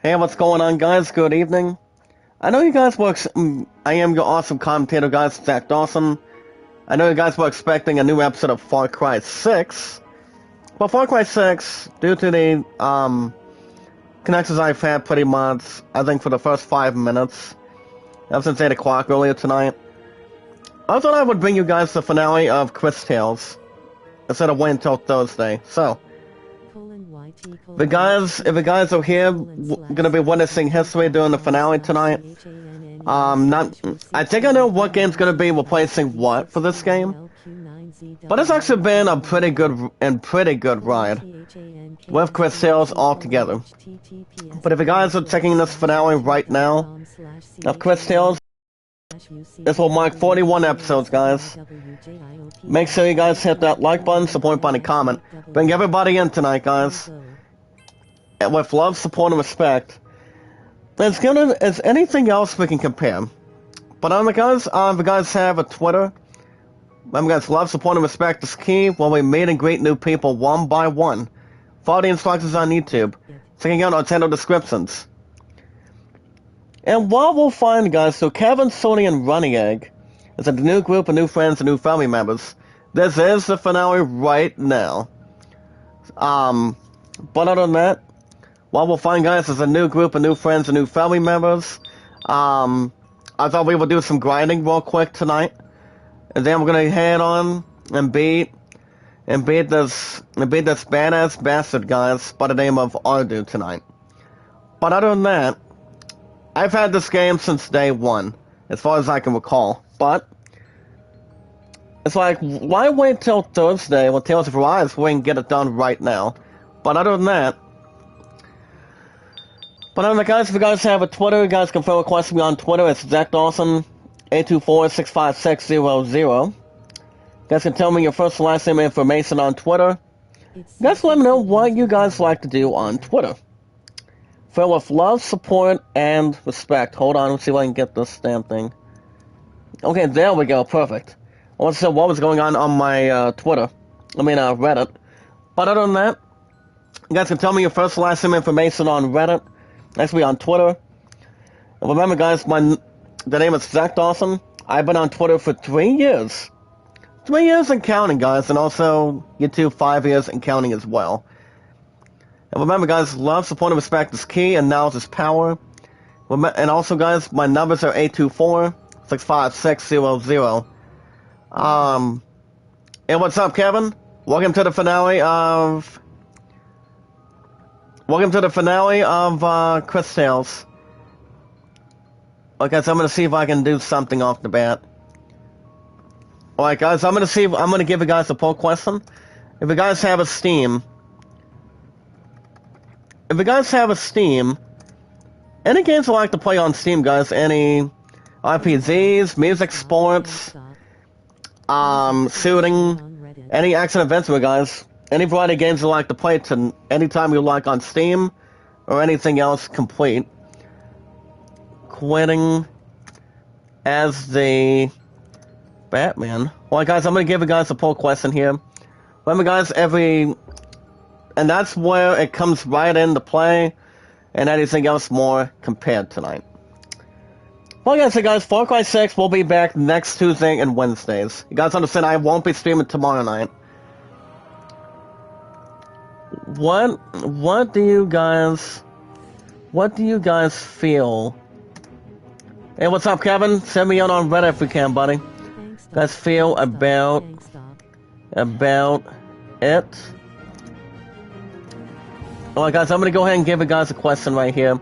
Hey, what's going on, guys? Good evening. I know you guys were. I am your awesome commentator, guys, Zach Dawson. I know you guys were expecting a new episode of Far Cry 6. But Far Cry 6, due to the connections I've had pretty much, I think for the first 5 minutes, ever since 8 o'clock earlier tonight, I thought I would bring you guys the finale of Cris Tales instead of waiting until Thursday. So, if you guys are here, gonna be witnessing history during the finale tonight. I think I know what game's gonna be replacing what for this game, but it's actually been a pretty good ride with Cris Tales altogether. But if you guys are checking this finale right now of Cris Tales, this will mark 41 episodes, guys. Make sure you guys hit that like button, support button, and comment. Bring everybody in tonight, guys. And with love, support, and respect. Is anything else we can compare? But guys, if you guys have a Twitter, remember guys, love, support, and respect is key while we meet and greet new people one by one. Follow the instructions on YouTube. Checking out our channel descriptions. And while we'll find, guys, so Kevin, Sony, and Runny Egg is a new group of new friends and new family members. This is the finale right now. But other than that, while we'll find, guys, is a new group of new friends and new family members. I thought we would do some grinding real quick tonight, and then we're gonna head on and beat this badass bastard, guys, by the name of Ardu tonight. But other than that, I've had this game since day one, as far as I can recall. But it's like, why wait till Thursday when Tales of Arise we can get it done right now? But other than that, guys, if you guys have a Twitter, you guys can friend request me on Twitter. It's Zach Dawson 824-65600. You guys can tell me your first and last name information on Twitter. You guys let me know what you guys like to do on Twitter. Filled with love, support, and respect. Hold on, let's see if I can get this damn thing. Okay, there we go, perfect. I want to see what was going on my Twitter. Reddit. But other than that, you guys can tell me your first and last name information on Reddit. Next, be on Twitter. And remember, guys, the name is Zach Dawson. I've been on Twitter for 3 years. 3 years and counting, guys, and also YouTube 5 years and counting as well. And remember, guys, love, support, and respect is key, and knowledge is power. And also, guys, my numbers are 824-65600. And what's up, Kevin? Welcome to the finale of Cris Tales. Okay, so I'm gonna see if I can do something off the bat. Alright, guys, I'm gonna give you guys a poll question. If you guys have a Steam, any games you like to play on Steam, guys, any RPGs, music, sports, shooting, any action adventure, guys, any variety of games you like to play to anytime you like on Steam, or anything else complete. Quitting as the Batman. Well, guys, I'm gonna give you guys a poll question here. Remember, guys, and that's where it comes right into play, and anything else more compared tonight. Well, guys, Far Cry 6 will be back next Tuesday and Wednesdays. You guys understand I won't be streaming tomorrow night. What do you guys feel? Hey, what's up, Kevin? Send me out on Reddit if you can, buddy. Guys feel about it? Alright, guys, I'm gonna go ahead and give you guys a question right here.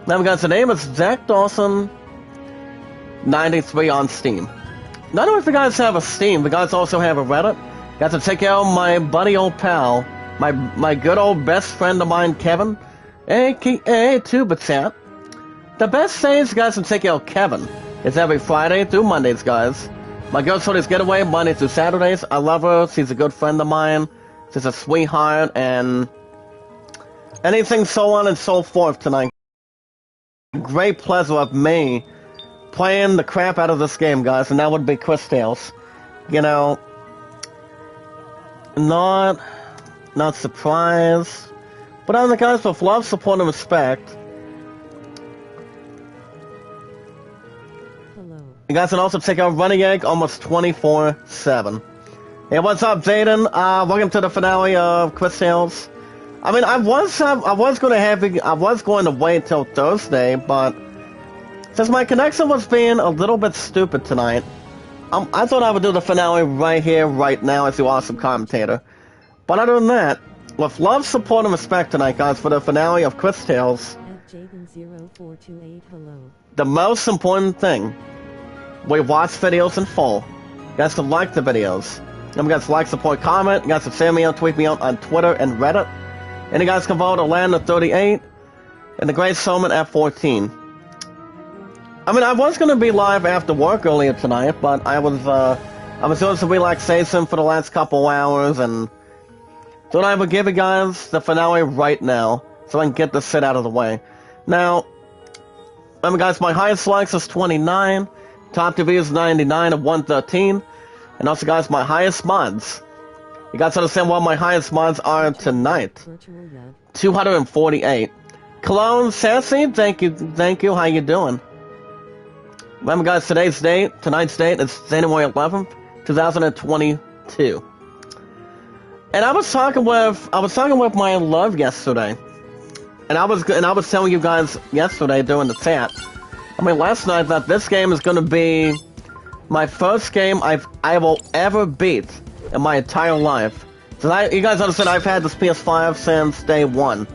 Now, guys, the name is Zach Dawson 93 on Steam. Not only if you guys have a Steam, you guys also have a Reddit. You guys can check out my buddy old pal, my good old best friend of mine, Kevin, aka TubaChat. The best days, you guys can check out Kevin. It's every Friday through Mondays, guys. My girl Soda's Getaway, Mondays through Saturdays. I love her. She's a good friend of mine. She's a sweetheart, and anything so on and so forth tonight. Great pleasure of me playing the crap out of this game, guys, and that would be Cris Tales. You know, not surprised, but on the guys with love, support, and respect, You guys can also check out Running Egg almost 24/7. Hey, what's up, Zayden? Welcome to the finale of Cris Tales. I mean, I was going to wait till Thursday, but since my connection was being a little bit stupid tonight, I thought I would do the finale right here, right now, as the awesome commentator. But other than that, with love, support, and respect tonight, guys, for the finale of Cris Tales, the most important thing, we watch videos in full. You guys can like the videos. Remember, guys, like, support, comment. You guys can send me out, tweet me out on Twitter and Reddit. And you guys can vote Atlanta at 38 and the Great Solomon at 14. I mean, I was going to be live after work earlier tonight, but I was doing some relaxation for the last couple hours, and thought I would give you guys the finale right now, so I can get this shit out of the way. Now, remember, guys, my highest likes is 29, top TV is 99 of 113, and also, guys, my highest mods. You guys understand what my highest mods are tonight? 248. Cologne Sassy, thank you, how you doing? Remember, guys, tonight's date is January 11th, 2022. And I was talking with my love yesterday. And I was telling you guys yesterday during the chat. I mean, last night that this game is going to be my first game I will ever beat in my entire life. So you guys understand, I've had this PS5 since day one.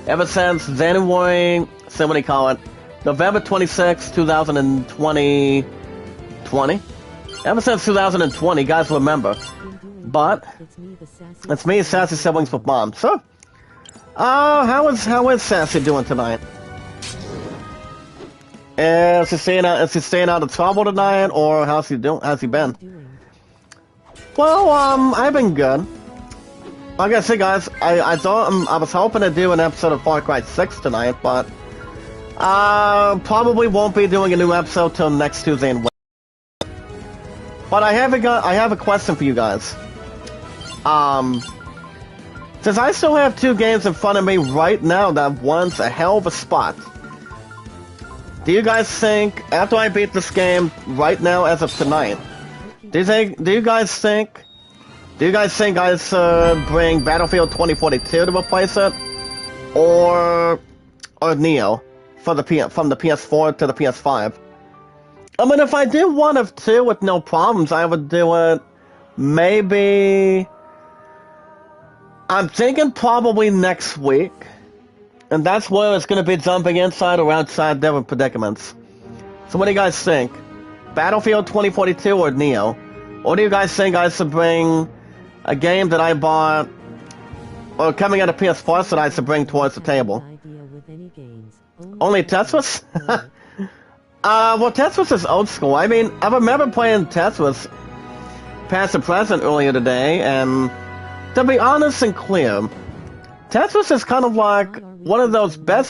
Ever since January, so what do you call it? November 26, 2020. Ever since 2020, guys remember. But it's me, Sassy Siblings with Mom. So, how is Sassy doing tonight? Is he staying out of trouble tonight, or how's he been? Well, I've been good. Like I said, guys, I was hoping to do an episode of Far Cry 6 tonight, but probably won't be doing a new episode till next Tuesday and Wednesday. But I have a question for you guys. Since I still have two games in front of me right now that one's a hell of a spot. Do you guys think, after I beat this game right now as of tonight, do you guys think I should bring Battlefield 2042 to replace it? Or Neo from the PS4 to the PS5? I mean, if I do one of two with no problems, I would do it maybe... I'm thinking probably next week. And that's where it's going to be jumping inside or outside different predicaments. So what do you guys think? Battlefield 2042 or Neo? Or do you guys think I should bring a game that I bought, or coming out of PS4 that I should bring towards the table? Only Tetris? Well, Tetris is old school. I mean, I remember playing Tetris past and present earlier today, and to be honest and clear, Tetris is kind of like one of those good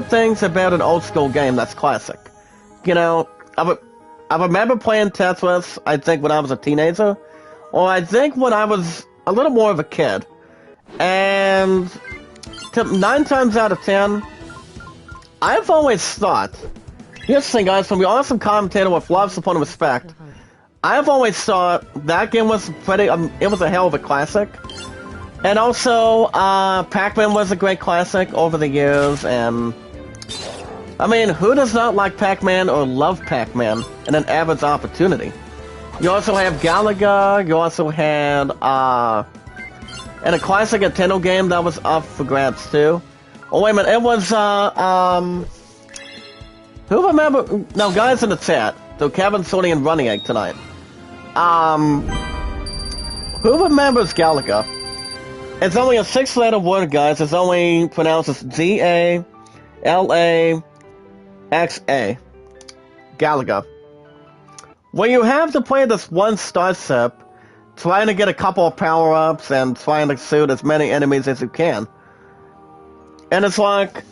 things about an old school game that's classic. You know, I remember playing Tetris, I think, when I was a teenager, or I think when I was a little more of a kid. And 9 times out of 10, I've always thought, here's the thing, guys, from the awesome commentator with love, support, and respect, I've always thought that game was it was a hell of a classic. And also, Pac-Man was a great classic over the years, and I mean, who does not like Pac-Man or love Pac-Man in an average opportunity? You also have Galaga, you also had, and a classic Nintendo game that was up for grabs too. Oh wait a minute, it was, who remember, now guys in the chat, so Kevin, Sony, and Running Egg tonight. Who remembers Galaga? It's only a 6-letter word, guys. It's only pronounced as Galaxa. Galaga. Where you have to play this one starship, trying to get a couple of power-ups and trying to shoot as many enemies as you can. And it's like,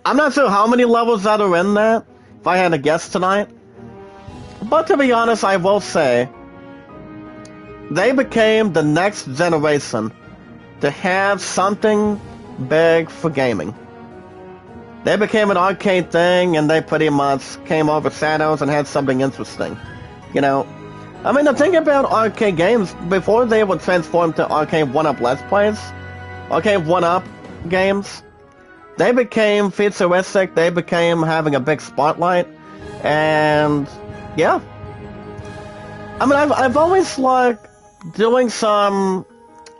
I'm not sure how many levels that are in that, if I had to guess tonight. But to be honest, I will say, they became the next generation to have something big for gaming. They became an arcade thing, and they pretty much came over shadows and had something interesting. You know, I mean, the thing about arcade games, before they would transform to arcade 1-up Let's Plays, arcade 1-up games, they became futuristic, they became having a big spotlight, and yeah. I mean, I've always liked doing some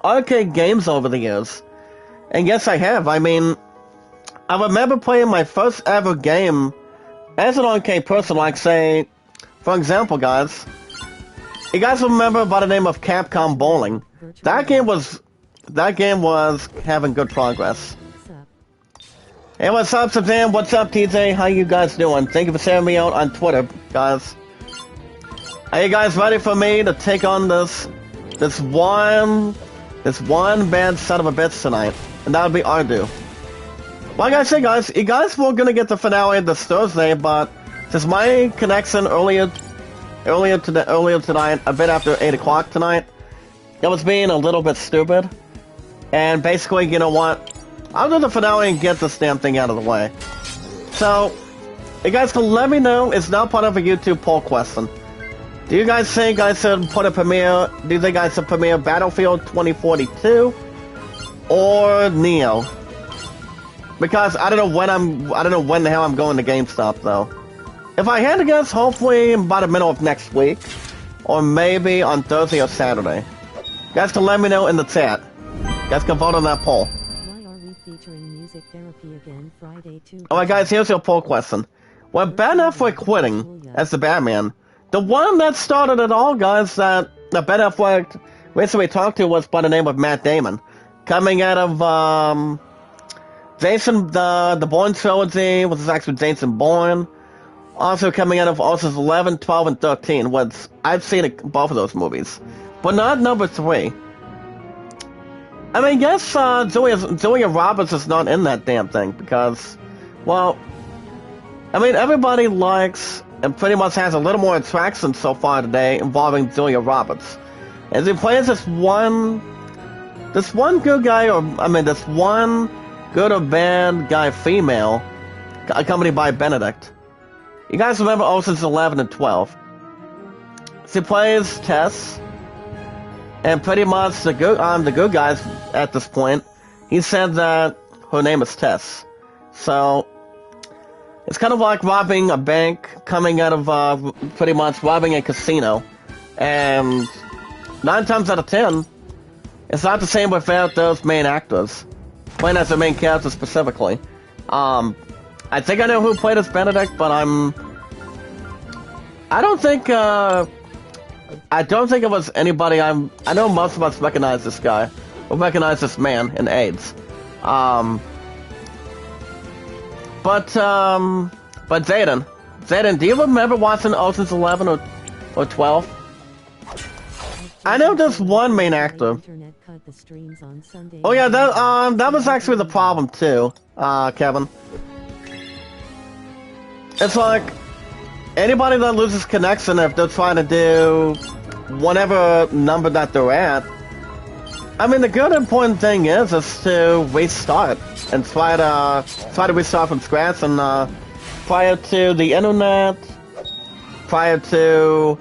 arcade games over the years. And yes, I have. I mean, I remember playing my first ever game as an arcade person, like, say, for example, guys, you guys remember by the name of Capcom Bowling? That game was having good progress. Hey, what's up, Suzanne? What's up, TJ? How you guys doing? Thank you for sharing me out on Twitter, guys. Are you guys ready for me to take on this one bad son of a bitch tonight? And that would be Ardu. Like I said, guys, you guys were gonna get the finale this Thursday, but since my connection earlier tonight, a bit after 8 o'clock tonight, it was being a little bit stupid. And basically, you know what? I'll do the finale and get this damn thing out of the way. So, you guys can let me know. It's now part of a YouTube poll question. Do you guys think I should put a premiere? Do you think I should premiere Battlefield 2042 or Neo? Because I don't know when the hell I'm going to GameStop though. If I had to guess, hopefully by the middle of next week, or maybe on Thursday or Saturday. You guys can let me know in the chat. You guys can vote on that poll. Why are we featuring music therapy again Friday too? Alright, guys, here's your poll question. When Ben Affleck quitting as the Batman, the one that started it all, guys, that Ben Affleck recently talked to was by the name of Matt Damon. Coming out of, Jason, the Bourne trilogy, which is actually Jason Bourne. Also coming out of Ocean's 11, 12, and 13, which I've seen both of those movies. But not number 3. I mean, yes, Julia Roberts is not in that damn thing, because, well, I mean, everybody likes and pretty much has a little more attraction so far today involving Julia Roberts. As he plays this one good guy, or, I mean, this one good or bad guy female, accompanied by Benedict. You guys remember Ocean's 11 and 12. She plays Tess, and pretty much the good guys at this point, he said that her name is Tess. So, it's kind of like robbing a bank, coming out of, pretty much robbing a casino. And 9 times out of 10, it's not the same without those main actors. Playing as the main character specifically. I think I know who played as Benedict, but I don't think it was anybody I know most of us recognize this guy. Or recognize this man in AIDS. But Zayden, do you remember watching Ocean's 11 or 12? I know there's one main actor. Oh yeah, that was actually the problem too, Kevin. It's like, anybody that loses connection, if they're trying to do whatever number that they're at, I mean, the good important thing is to restart and try to restart from scratch. And prior to the internet, prior to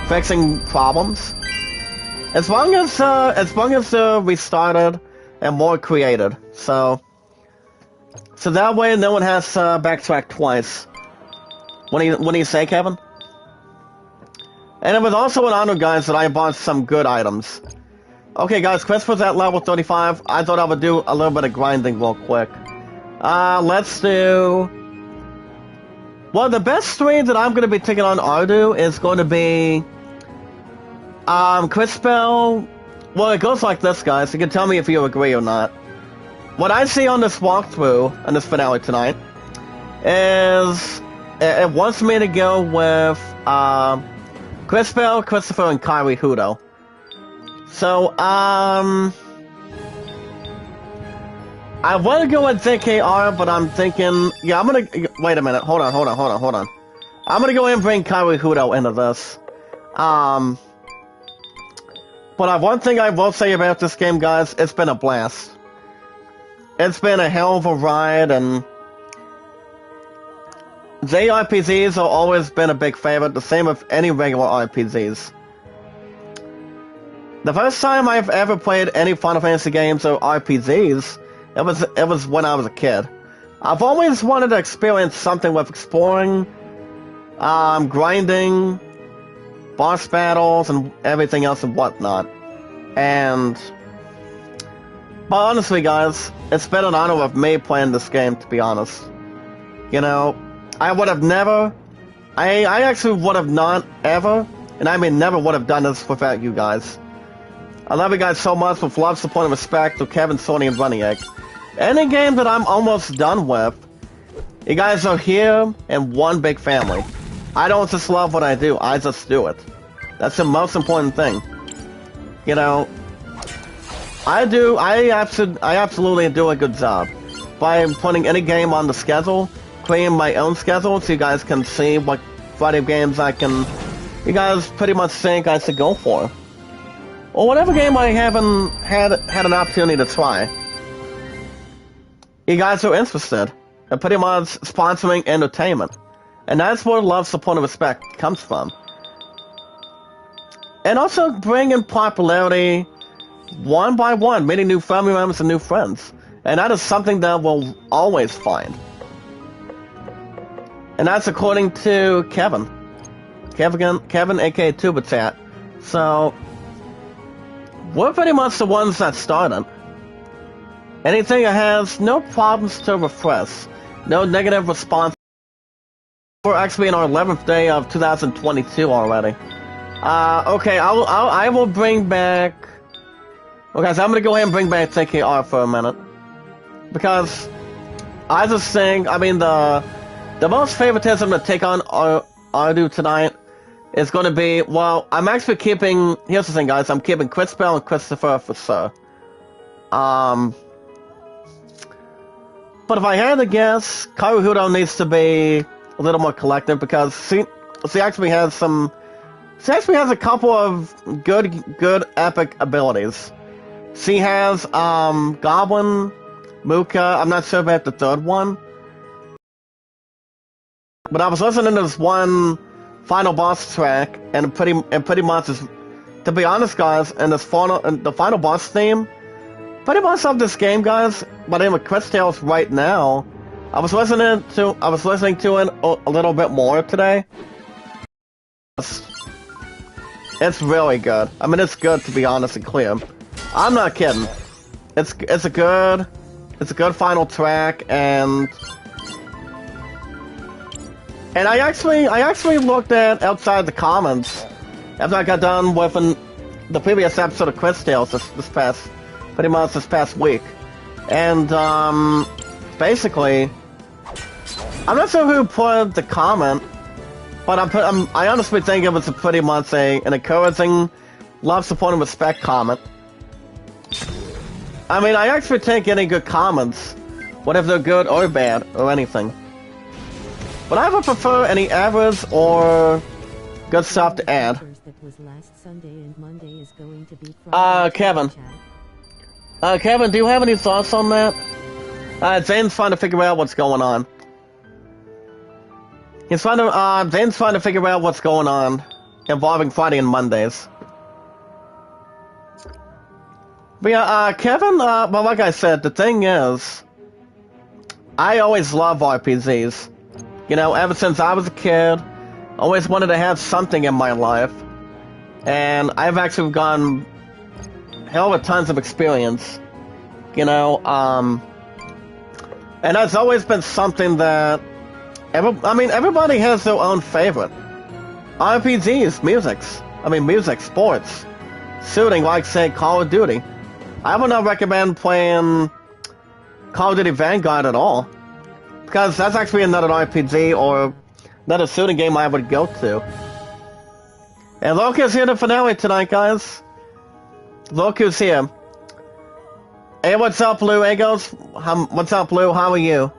fixing problems, as long as they're restarted and more created, so that way no one has to backtrack twice. What do you say, Kevin? And it was also an honor, guys, that I bought some good items. Okay, guys, Chris was at level 35. I thought I would do a little bit of grinding real quick. Let's do... Well, the best stream that I'm going to be taking on Ardu is going to be... Chris Bell... Well, it goes like this, guys. You can tell me if you agree or not. What I see on this walkthrough, on this finale tonight, is... It wants me to go with, Chris Bell, Christopher, and Kyrie Hudo. So, I want to go with JKR, but I'm thinking, yeah, I'm gonna, wait a minute, hold on. I'm gonna go ahead and bring Kyrie Hudo into this. But one thing I will say about this game, guys, it's been a blast. It's been a hell of a ride, and JRPGs have always been a big favorite, the same with any regular RPGs. The first time I've ever played any Final Fantasy games or RPGs, it was when I was a kid. I've always wanted to experience something with exploring, grinding, boss battles, and everything else and whatnot. But honestly, guys, it's been an honor with me playing this game, to be honest. You know, I would have never, I actually would have not ever, and I mean never would have done this without you guys. I love you guys so much with love, support, and respect to Kevin, Sony, and Running Egg. Any game that I'm almost done with, you guys are here in one big family. I don't just love what I do, I just do it. That's the most important thing. You know, I absolutely do a good job by putting any game on the schedule, creating my own schedule so you guys can see what variety of games you guys pretty much think I should go for. Or whatever game I haven't had an opportunity to try. You guys are interested in pretty much sponsoring entertainment. And that's where love, support, and respect comes from. And also bringing popularity one by one, meeting new family members and new friends. And that is something that we'll always find. And that's according to Kevin. Kevin aka TubaChat. So, we're pretty much the ones that started. Anything that has no problems to refresh, no negative response. We're actually in our 11th day of 2022 already. Okay, I will bring back. Okay, so I'm gonna go ahead and bring back TKR for a minute, because I just think, I mean, the most favoritism to take on Ardu tonight is going to be, well, I'm actually keeping. Here's the thing, guys. I'm keeping Chris Bell and Christopher for sure. But if I had to guess, Karuhudo needs to be a little more collective, because she actually has a couple of good epic abilities. She has Goblin, Muka. I'm not sure about the third one, but I was listening to this one final boss track, and pretty much is, to be honest, guys, and the final boss theme. Pretty much of this game, guys, by the name of Cris Tales right now. I was listening to it a little bit more today. It's really good. I mean, it's good, to be honest and clear. I'm not kidding. It's a good final track, and I actually looked at outside the comments after I got done with the previous episode of Cris Tales this past week, and basically, I'm not sure who put the comment, but I honestly think it was pretty much an encouraging, love, support, and respect comment. I mean, I actually take any good comments, whether they're good or bad or anything. But I would prefer any average or good stuff to add. Kevin. Kevin, do you have any thoughts on that? Zane's trying to figure out what's going on. Zane's trying to figure out what's going on involving Friday and Mondays. But yeah, Kevin, but like I said, the thing is, I always love RPGs. You know, ever since I was a kid, always wanted to have something in my life. And I've actually gotten hell of a tons of experience. You know, and that's always been something that, everybody has their own favorite. RPGs, music, sports, shooting, like say Call of Duty. I would not recommend playing Call of Duty Vanguard at all, because that's actually another RPG or another shooting game I would go to. And Loki's here to finale tonight, guys. Loki's here. Hey, what's up, Blue Egos? What's up, Blue? How are you?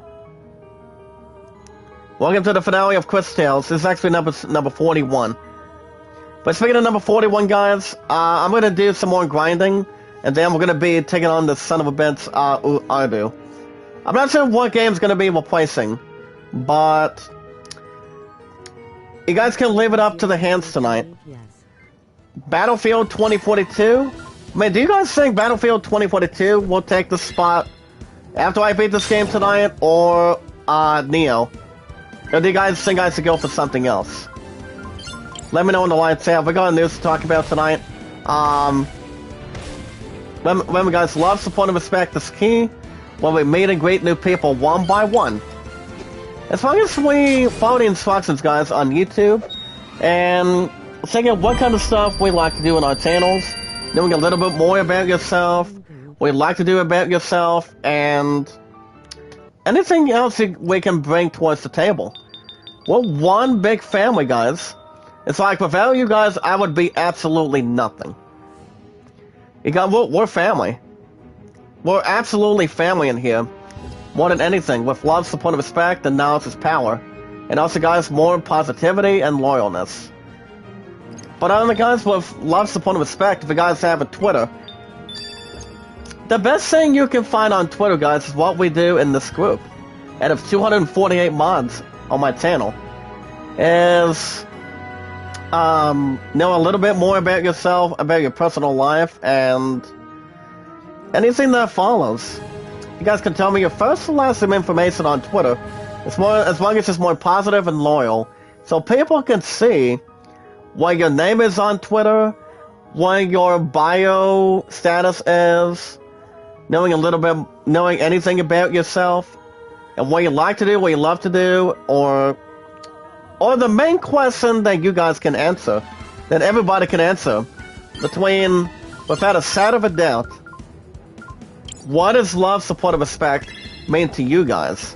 Welcome to the finale of Cris Tales. This is actually number 41. But speaking of number 41, guys, I'm going to do some more grinding, and then we're going to be taking on the son of a bitch, Ardu. I'm not sure what game's going to be replacing, but You guys can leave it up to the hands tonight. Yes. Battlefield 2042? Man, do you guys think Battlefield 2042 will take the spot after I beat this game tonight, or Neo? Or do you guys think I should go for something else? Let me know in the lights tab. We got news to talk about tonight. Remember guys, love, support, and respect is key when we meet and greet new people one by one. As long as we follow the instructions, guys, on YouTube, and check out what kind of stuff we like to do on our channels, knowing a little bit more about yourself, what you'd like to do about yourself, and anything else we can bring towards the table. We're one big family, guys. It's like, without you guys, I would be absolutely nothing. We're family. We're absolutely family in here. More than anything, with love, support, and respect, and knowledge is power. And also, guys, more positivity and loyalness. But other than guys, with love, support, and respect, if you guys have a Twitter, the best thing you can find on Twitter, guys, is what we do in this group. Out of 248 mods on my channel, is know a little bit more about yourself, about your personal life, and anything that follows. You guys can tell me your first and last name information on Twitter. It's more, as long as it's more positive and loyal, so people can see what your name is on Twitter, what your bio status is, knowing a little bit, knowing anything about yourself, and what you like to do, what you love to do, or the main question that you guys can answer, that everybody can answer, without a shadow of a doubt. What does love, support, and respect mean to you guys?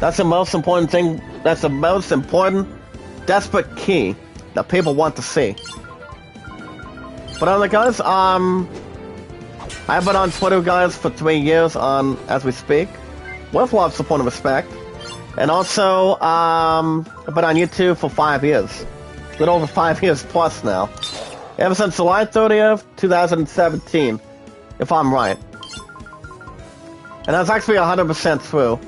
That's the most important thing. That's the most important, desperate key that people want to see. But other guys, I've been on Twitter, guys, for 3 years as we speak, with love, support, and respect. And also, I've been on YouTube for 5 years. A little over 5 years plus now. Ever since July 30th, 2017, if I'm right. And that's actually 100% true.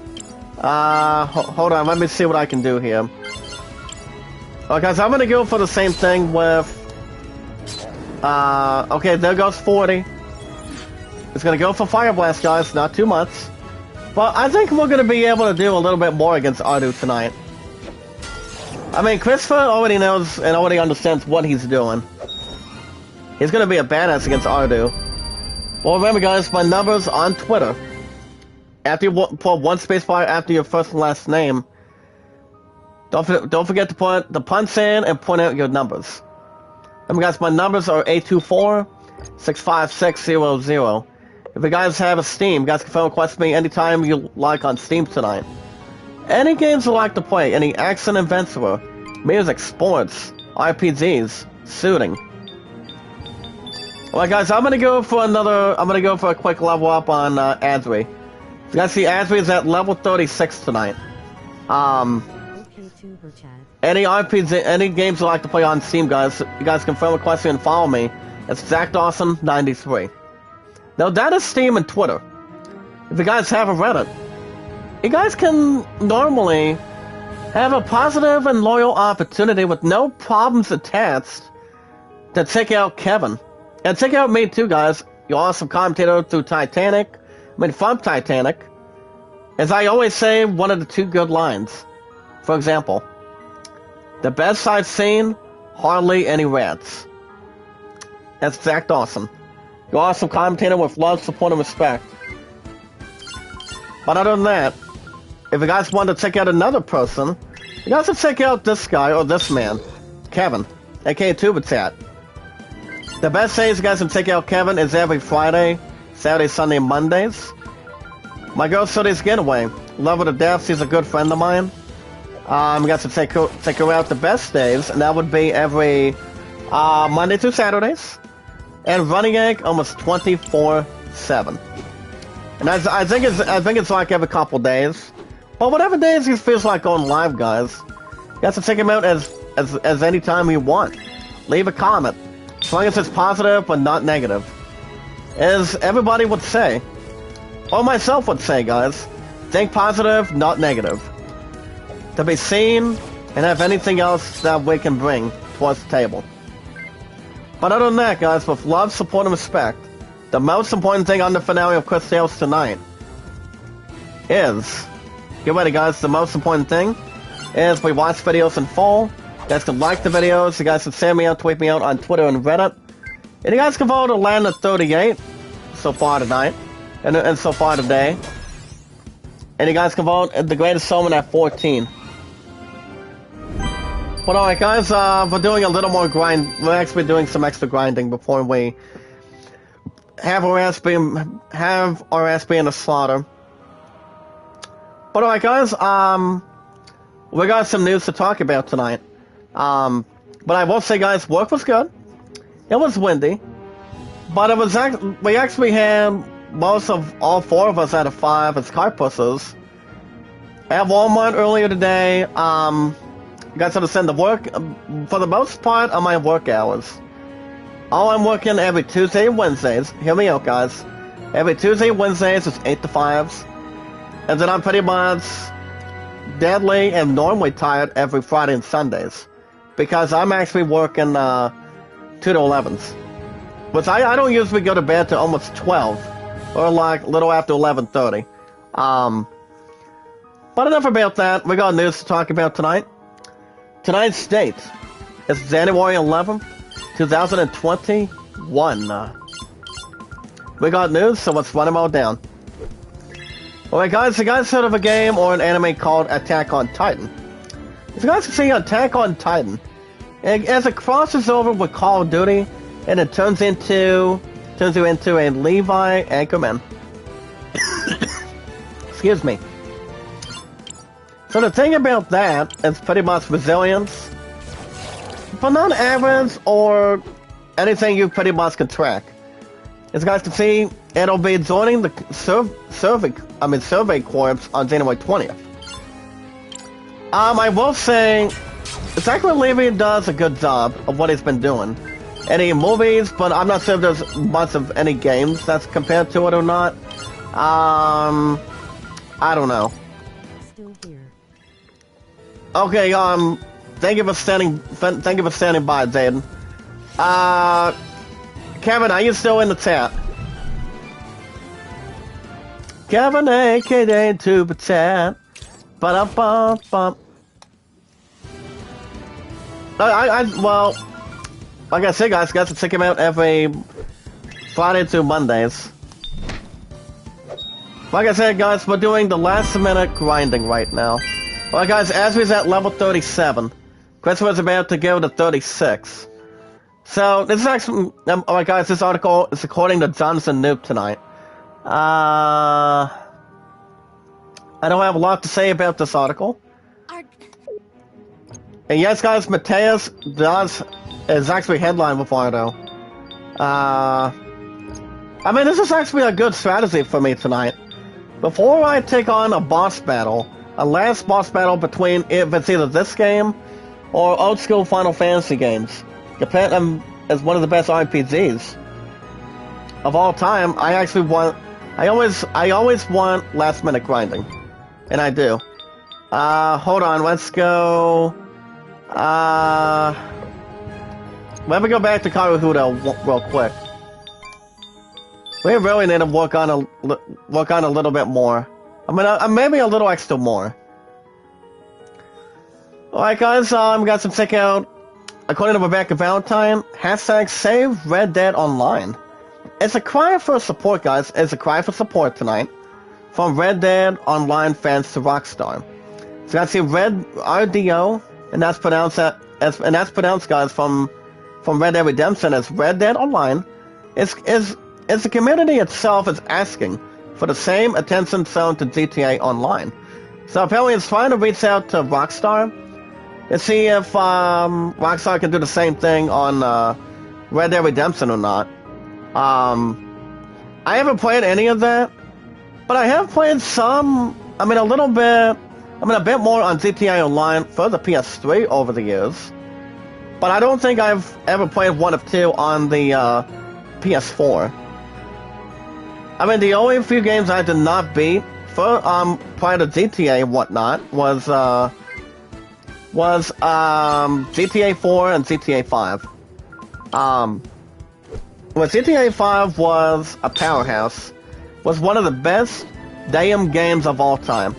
Hold on, let me see what I can do here. Okay, guys, I'm gonna go for the same thing with... okay, there goes 40. It's gonna go for Fire Blast, guys, not too much. But I think we're gonna be able to do a little bit more against Ardu tonight. I mean, Christopher already knows and already understands what he's doing. He's gonna be a badass against Ardu. Well, remember, guys, my number's on Twitter. After you put one spacebar after your first and last name, don't forget to put the punch in and point out your numbers. Remember, guys, my numbers are 824-65600. If you guys have a Steam, you guys can phone request me anytime you like on Steam tonight. Any games you like to play, any action adventure, music, sports, RPGs, shooting. Alright, guys, I'm gonna go for a quick level up on Adri. You guys see Adri is at level 36 tonight. Any RPGs, any games you like to play on Steam, guys, you guys can phone request me and follow me. It's ZachDawson93. Now that is Steam and Twitter. If you guys haven't read it, you guys can normally have a positive and loyal opportunity with no problems attached to check out Kevin. And check out me too, guys. You're awesome commentator through Titanic. From Titanic. As I always say, one of the 2 good lines. For example, the best I've seen, hardly any rats. That's Zach Dawson. You're awesome commentator with love, support, and respect. But other than that, if you guys want to check out another person, you guys can check out this guy, or this man, Kevin, aka Tubatat. The best days you guys can check out Kevin is every Friday, Saturday, Sunday, and Mondays. My girl Sodi's Getaway. Love her to death, she's a good friend of mine. You guys can take her out the best days, and that would be every Monday through Saturdays. And Running Egg almost 24/7. And I think it's like every couple days. But whatever days he feels like going live, guys, you guys can check him out as any time you want. Leave a comment. As long as it's positive but not negative. As everybody would say, or myself would say, guys, think positive, not negative. To be seen and have anything else that we can bring towards the table. But other than that, guys, with love, support, and respect, the most important thing on the finale of Cris Tales tonight is, get ready guys, the most important thing is we watch videos in full. You guys can like the videos, you guys can send me out, tweet me out on Twitter and Reddit. And you guys can vote to land at 38 so far tonight, and so far today. And you guys can vote at the greatest showman at 14. But alright guys, we're doing a little more grind. We're actually doing some extra grinding before we have our ass be in the slaughter. But alright guys, we got some news to talk about tonight. But I will say guys, work was good. It was windy. But it was we actually had most of all 4 of us out of 5 as car pushers at Walmart earlier today. You guys understand the work, for the most part, of my work hours. All I'm working every Tuesday and Wednesdays, hear me out guys, every Tuesday and Wednesdays is 8 to 5s, and then I'm pretty much deadly and normally tired every Friday and Sundays, because I'm actually working 2 to 11s, which I don't usually go to bed till almost 12, or like a little after 11:30. But enough about that, we got news to talk about tonight. Tonight's date is January 11th, 2021. We got news, so let's run them all down. Alright guys, you guys heard of a game or an anime called Attack on Titan? If you guys can see Attack on Titan, as it crosses over with Call of Duty, and it turns you into a Levi Anchorman. Excuse me. So the thing about that is pretty much resilience, but not average or anything you pretty much can track. As you guys can see, it'll be joining the Survey Corps on January 20th. I will say, Zachary Levi does a good job of what he's been doing. Any movies, but I'm not sure if there's much of any games that's compared to it or not. I don't know. Still here. Okay, thank you for standing by, Zayden. Kevin, are you still in the chat? Kevin, aka to the chat. Ba-da-bum-bum. Well, like I said, guys can check him out every Friday to Mondays. Like I said, guys, we're doing the last minute grinding right now. Well, guys, as we're at level 37, Chris was about to go to 36. So, this is actually, alright guys, this article is according to Johnson Noob tonight. I don't have a lot to say about this article. And yes, guys, Mateus is actually headline before though. I mean, this is actually a good strategy for me tonight. Before I take on a boss battle, a last boss battle between, if it's either this game or old school Final Fantasy games, Japan is one of the best RPGs of all time. I always want last minute grinding, and I do. Hold on, let's go. Let me go back to Karuhuda real quick. We really need to work on a little bit more. I mean, maybe a little extra more. Alright guys, got some check out. According to Rebecca Valentine, hashtag save Red Dead Online. It's a cry for support, guys. It's a cry for support tonight. From Red Dead Online fans to Rockstar. So you guys see Red RDO, and that's pronounced guys from Red Dead Redemption as Red Dead Online. It's the community itself is asking for the same attention shown to GTA Online. So apparently it's trying to reach out to Rockstar and see if Rockstar can do the same thing on Red Dead Redemption or not. I haven't played any of that, but I have played some, a bit more on GTA Online for the PS3 over the years. But I don't think I've ever played one of two on the PS4. I mean, the only few games I did not beat for prior to GTA and whatnot was was GTA 4 and GTA 5. Well, GTA 5 was a powerhouse. Was one of the best damn games of all time.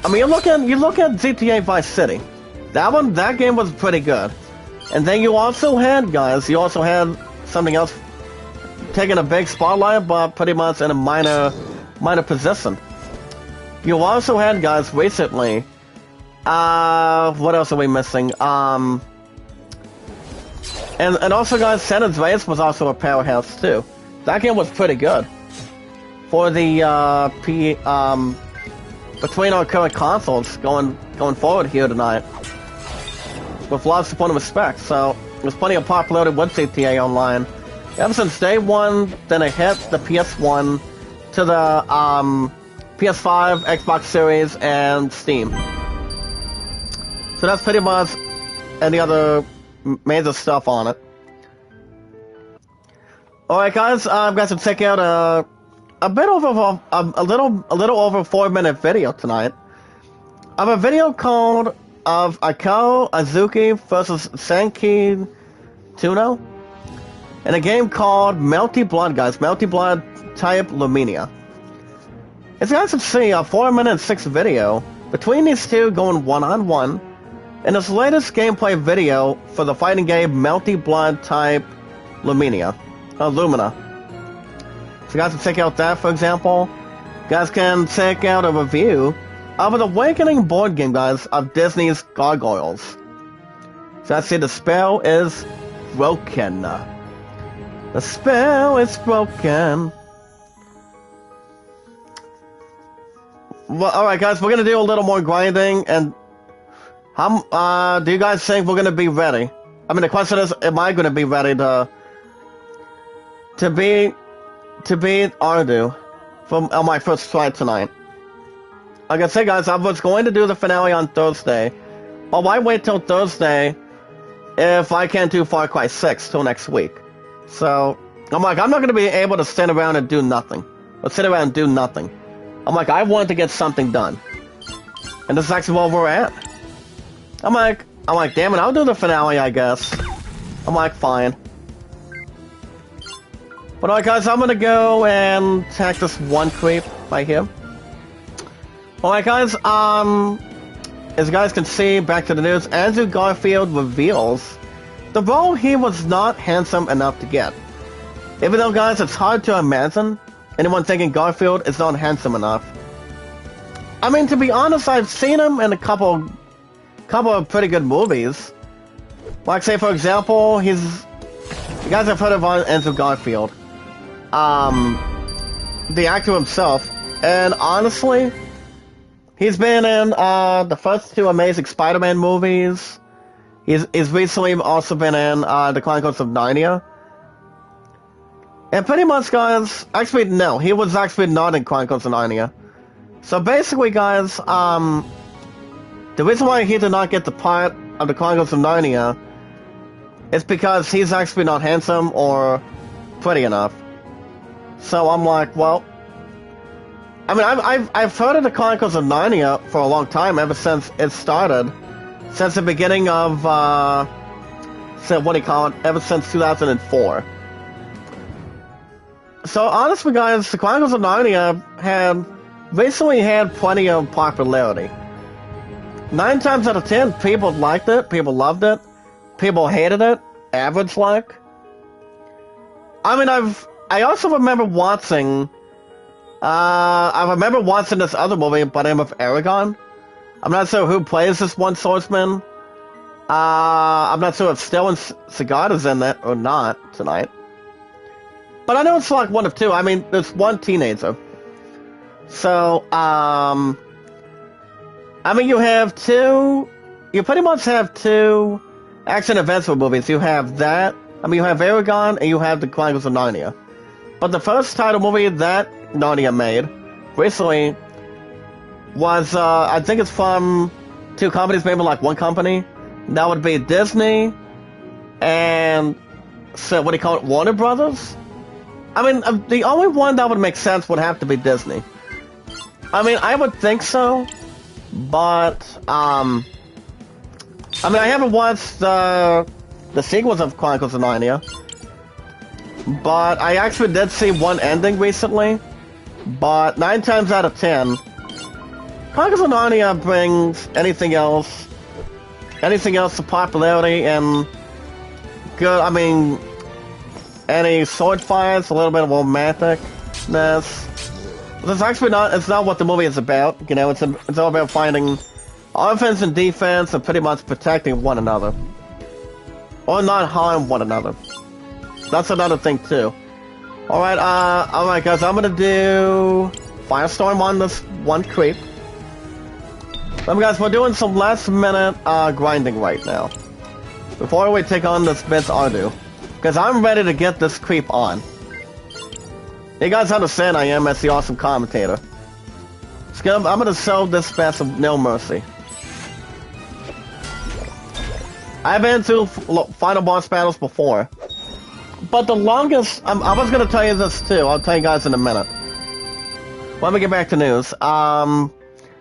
I mean, you look at GTA Vice City. That game was pretty good. And then you also had, guys, something else taking a big spotlight, but pretty much in a minor position. You also had, guys, recently. What else are we missing? And also, guys, San Andreas was also a powerhouse too. That game was pretty good. For the between our current consoles going forward here tonight, with lots of support and respect. So there's plenty of popularity with GTA Online. Ever since day one, then it hit the PS1 to the PS5, Xbox Series, and Steam. So that's pretty much any other major stuff on it. Alright guys, I've got to check out a little over 4-minute video tonight. I have a video called of Akao Azuki versus Sanki Tuno in a game called Melty Blood, guys. Melty Blood Type Lumina. As you guys can see, a 4-minute 6 video between these two going one-on-one in this latest gameplay video for the fighting game Melty Blood Type Lumina. So you guys can check out that, for example. You guys can check out a review of an Awakening board game, guys, of Disney's Gargoyles. So I see the spell is broken. The spell is broken. Well, alright guys, we're gonna do a little more grinding, and do you guys think we're gonna be ready? I mean, the question is, am I gonna be ready to beat Ardu on my first try tonight? Like I said, guys, I was going to do the finale on Thursday, but why wait till Thursday if I can't do Far Cry 6 till next week? So I'm like, I'm not going to be able to stand around and do nothing. Let's sit around and do nothing. I'm like, I want to get something done, and this is actually where we're at. I'm like, damn it, I'll do the finale, I guess. I'm like, fine. But alright guys, I'm gonna go and attack this one creep right here. Alright guys, as you guys can see, back to the news, Andrew Garfield reveals the role he was not handsome enough to get. Even though, guys, it's hard to imagine anyone thinking Garfield is not handsome enough. I mean, to be honest, I've seen him in a couple of pretty good movies. Like, say, for example, you guys have heard of Andrew Garfield. The actor himself, and honestly, he's been in the first 2 Amazing Spider-Man movies. He's recently also been in the Chronicles of Narnia. And pretty much, guys, actually no, he was actually not in Chronicles of Narnia. So basically, guys, the reason why he did not get the part of the Chronicles of Narnia is because he's actually not handsome or pretty enough. So I'm like, well, I mean, I've heard of the Chronicles of Narnia for a long time, ever since it started, since the beginning of, ever since 2004. So honestly, guys, the Chronicles of Narnia recently had plenty of popularity. 9 times out of 10, people liked it, people loved it, people hated it, average like. I mean, I also remember watching this other movie by the name of Aragon. I'm not sure who plays this one swordsman. I'm not sure if Stellan Skarsgård is in that or not tonight. But I know it's like one of 2. I mean, there's one teenager. So, I mean, you pretty much have 2 action adventure movies. You have that, you have Aragon, and you have the Chronicles of Narnia. But the first title movie that Narnia made recently was, I think it's from 2 companies, maybe like one company. That would be Disney and, so what do you call it, Warner Brothers? I mean, the only one that would make sense would have to be Disney. I mean, I would think so. But, I mean, I haven't watched the sequels of Chronicles of Narnia, but I actually did see one ending recently, but 9 times out of 10, Chronicles of Narnia brings anything else to popularity and good, I mean, any sword fights, a little bit of romanticness. It's actually not, it's not what the movie is about, you know, it's all about finding offense and defense and pretty much protecting one another. Or not harm one another. That's another thing too. Alright guys, I'm gonna do Firestorm on this one creep. Guys, we're doing some last minute grinding right now. Before we take on this Miss Ardu. Because I'm ready to get this creep on. You guys understand I am as the awesome commentator. I'm gonna show this fast of no mercy. I've been to final boss battles before. But the longest... I was gonna tell you this too, I'll tell you guys in a minute. Let me get back to news.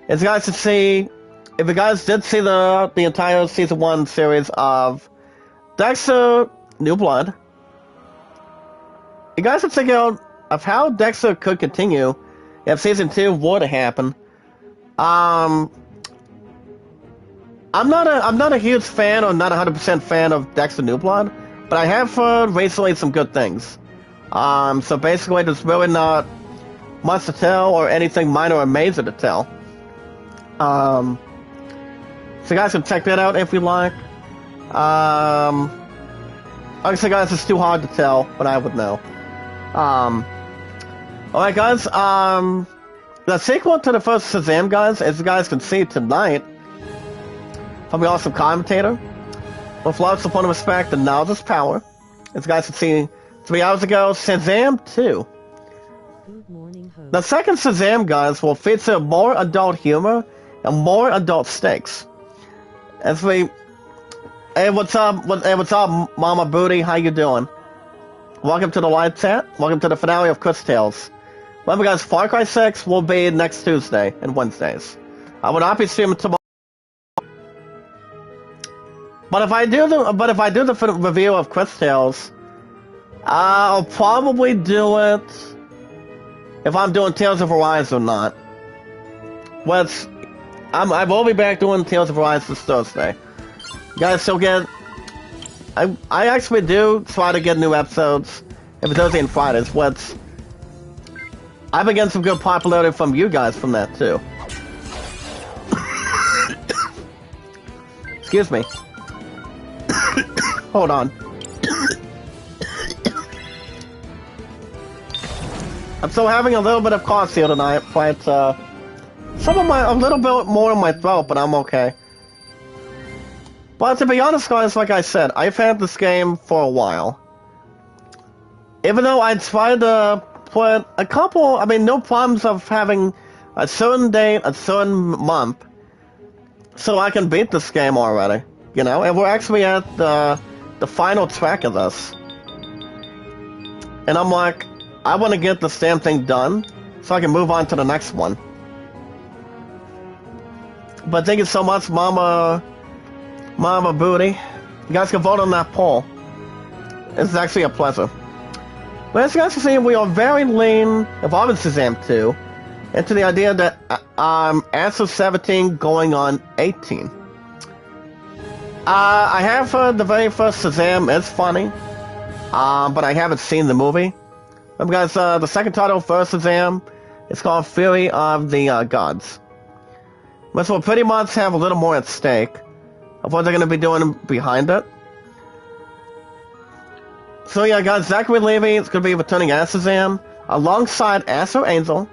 If you guys did see the entire Season 1 series of Dexter New Blood, you guys should think out of how Dexter could continue if Season 2 were to happen. I'm not a huge fan, or not 100% fan of Dexter New Blood, but I have heard recently some good things. So basically there's really not much to tell, or anything minor or major to tell. So you guys can check that out if you like. Honestly guys, it's too hard to tell, but I would know. Alright guys, the sequel to the first Shazam, guys, as you guys can see tonight, from the awesome commentator, with lots of fun and respect and knowledge is power. As you guys can see 3 hours ago, Shazam 2. Good morning, host. The second Shazam, guys, will feature more adult humor and more adult stakes. As we... Hey, what's up, Mama Booty? How you doing? Welcome to the live chat. Welcome to the finale of Cris Tales. Remember, guys, Far Cry 6 will be next Tuesday and Wednesdays. I will not be streaming tomorrow. But if I do the review of Cris Tales, I'll probably do it if I'm doing Tales of Arise or not. I will be back doing Tales of Arise this Thursday. You guys still get... I actually do try to get new episodes every Thursday and Fridays, which I've been getting some good popularity from you guys from that too. Excuse me. Hold on. I'm still having a little bit of cough here tonight, but a little bit more in my throat, but I'm okay. But to be honest, guys, like I said, I've had this game for a while. Even though I tried to put a couple, no problems of having a certain date, a certain month, so I can beat this game already, you know? And we're actually at the final track of this. And I'm like, I want to get this damn thing done, so I can move on to the next one. But thank you so much, Mama Booty. You guys can vote on that poll. It's actually a pleasure. But as you guys can see, we are very lean, involving Shazam 2, into the idea that answer 17 going on 18. I have heard the very first Shazam is funny, but I haven't seen the movie. Guys, the second title for Shazam is called Fury of the Gods. Which will pretty much have a little more at stake of what they're going to be doing behind it. So yeah, guys, Zachary Levi is going to be returning as Shazam alongside Astro Angel,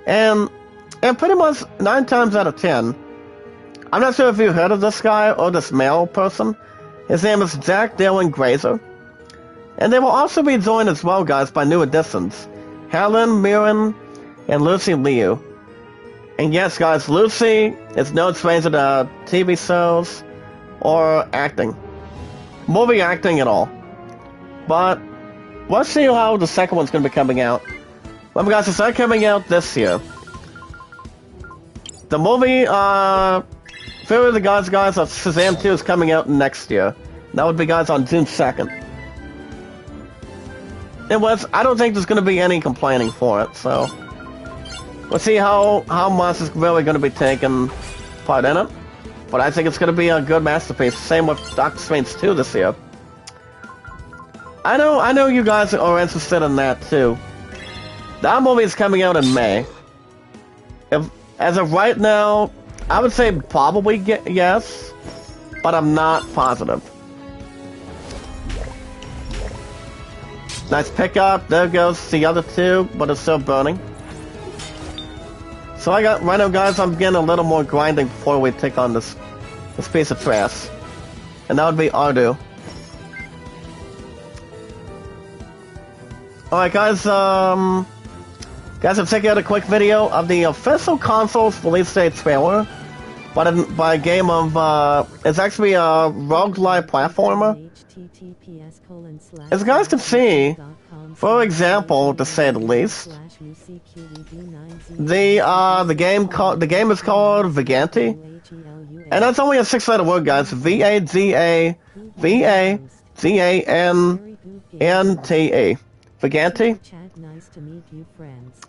and pretty much 9 times out of 10, I'm not sure if you heard of this guy or this male person. His name is Jack Dylan Grazer, and they will also be joined as well, guys, by new additions, Helen Mirren and Lucy Liu. And yes, guys, Lucy is no stranger to TV shows or acting, movie acting at all. But let's see how the second one's going to be coming out. Remember, guys, it's not coming out this year. The movie, Fury of the Gods, guys, of Shazam 2 is coming out next year. That would be, guys, on June 2nd. I don't think there's going to be any complaining for it, so... We'll see how much is really going to be taken part in it. But I think it's going to be a good masterpiece. Same with Doctor Strange 2 this year. I know you guys are interested in that, too. That movie is coming out in May. As of right now, I would say probably yes, but I'm not positive. Nice pickup. There goes the other two, but it's still burning. So right now, guys, I'm getting a little more grinding before we take on this piece of trash. And that would be Ardu. Alright, guys, I'll check out a quick video of the official console's release date trailer by a game of, it's actually a roguelike platformer. As you guys can see, for example, to say the least, the game is called Vagante, and that's only a 6-letter word, guys. Vagante. Vagante.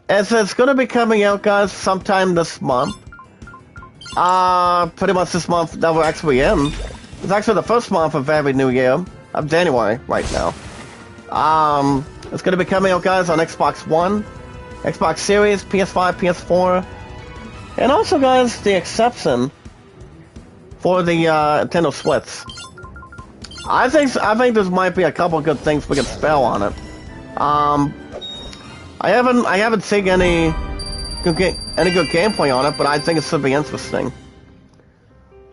As it's going to be coming out, guys, sometime this month. Pretty much this month that we're actually in. It's actually the first month of every new year, of January, right now. It's going to be coming out, guys, on Xbox One, Xbox Series, PS5, PS4, and also, guys, the exception for the Nintendo Switch. I think there might be a couple of good things we can spell on it. I haven't seen any good gameplay on it, but I think it should be interesting.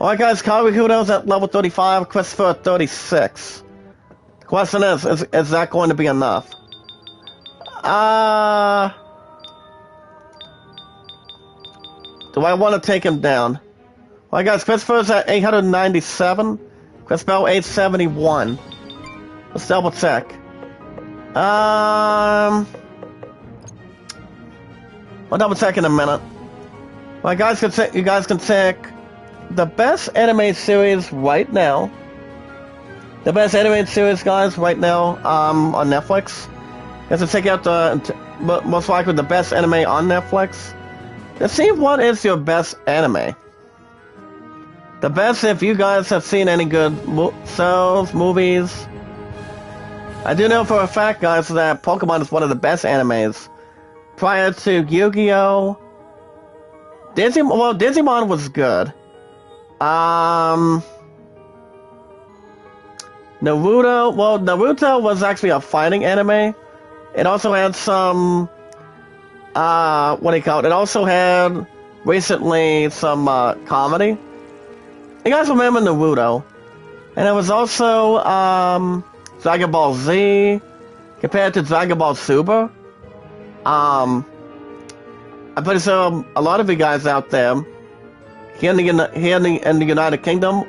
Alright, guys, Kyrie Kudo's at level 35, Christopher at 36. The question is that going to be enough? Do I want to take him down? Alright, guys, Christopher's at 897, Christopher 871. Let's double check. I'll double check in a minute. Well, you guys can check the best anime series right now. The best animated series, guys, right now on Netflix. You guys can check out most likely the best anime on Netflix. Let's see what is your best anime. The best, if you guys have seen any good shows, movies. I do know for a fact, guys, that Pokemon is one of the best animes. Prior to Yu-Gi-Oh! Digimon was good. Naruto was actually a fighting anime. It also had some, it also had recently some, comedy. You guys remember Naruto? And it was also, Dragon Ball Z compared to Dragon Ball Super. I'm pretty sure a lot of you guys out there here in the United Kingdom,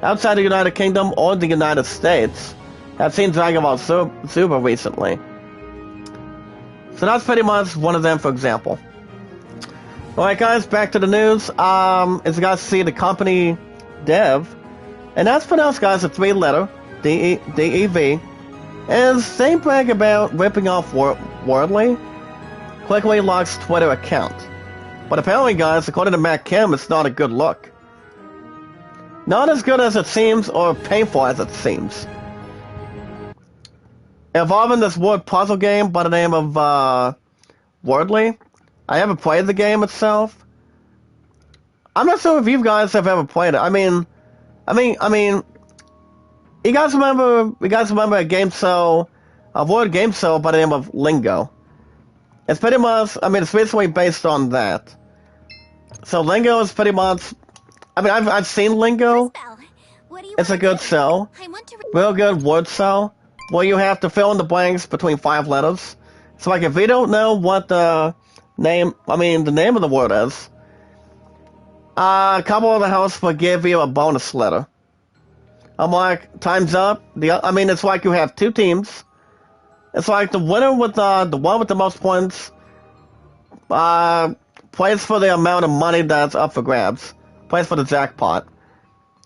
outside the United Kingdom or the United States, have seen Dragon Ball Super recently. So that's pretty much one of them, for example. Alright, guys, back to the news. As you guys see, the company Dev, and that's pronounced, guys, a 3-letter D-E-V, and they brag about ripping off Wordly. Quickly locks Twitter account. But apparently, guys, according to Matt Kim, it's not a good look. Not as good as it seems, or painful as it seems. Involving this word puzzle game by the name of Wordly. I haven't played the game itself. I'm not sure if you guys have ever played it. I mean, you guys remember a word game show by the name of Lingo. It's pretty much, it's basically based on that. So Lingo is pretty much, I've seen Lingo. It's a good show. Real good word show, where you have to fill in the blanks between 5 letters. So like if you don't know what the name of the word is, a couple of the hosts will give you a bonus letter. I'm like, time's up. It's like you have 2 teams. It's like the winner with the one with the most points plays for the amount of money that's up for grabs. Plays for the jackpot.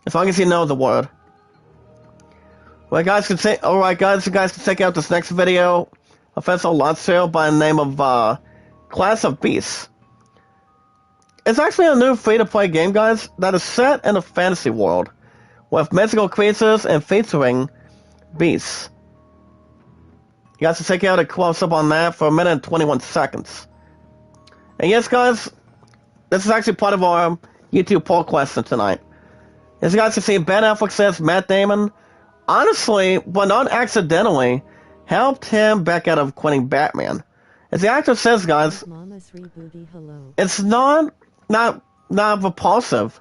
As long as you know the word. Well, guys, alright, guys, you guys can check out this next video. Offensive launch sale by the name of Class of Beasts. It's actually a new free-to-play game, guys, that is set in a fantasy world with mythical creatures and featuring beasts. You guys can check out a close-up on that for 1 minute and 21 seconds. And yes, guys, this is actually part of our YouTube poll question tonight. As you guys can see, Ben Affleck says Matt Damon, honestly, but not accidentally, helped him back out of quitting Batman. As the actor says, guys, it's not repulsive.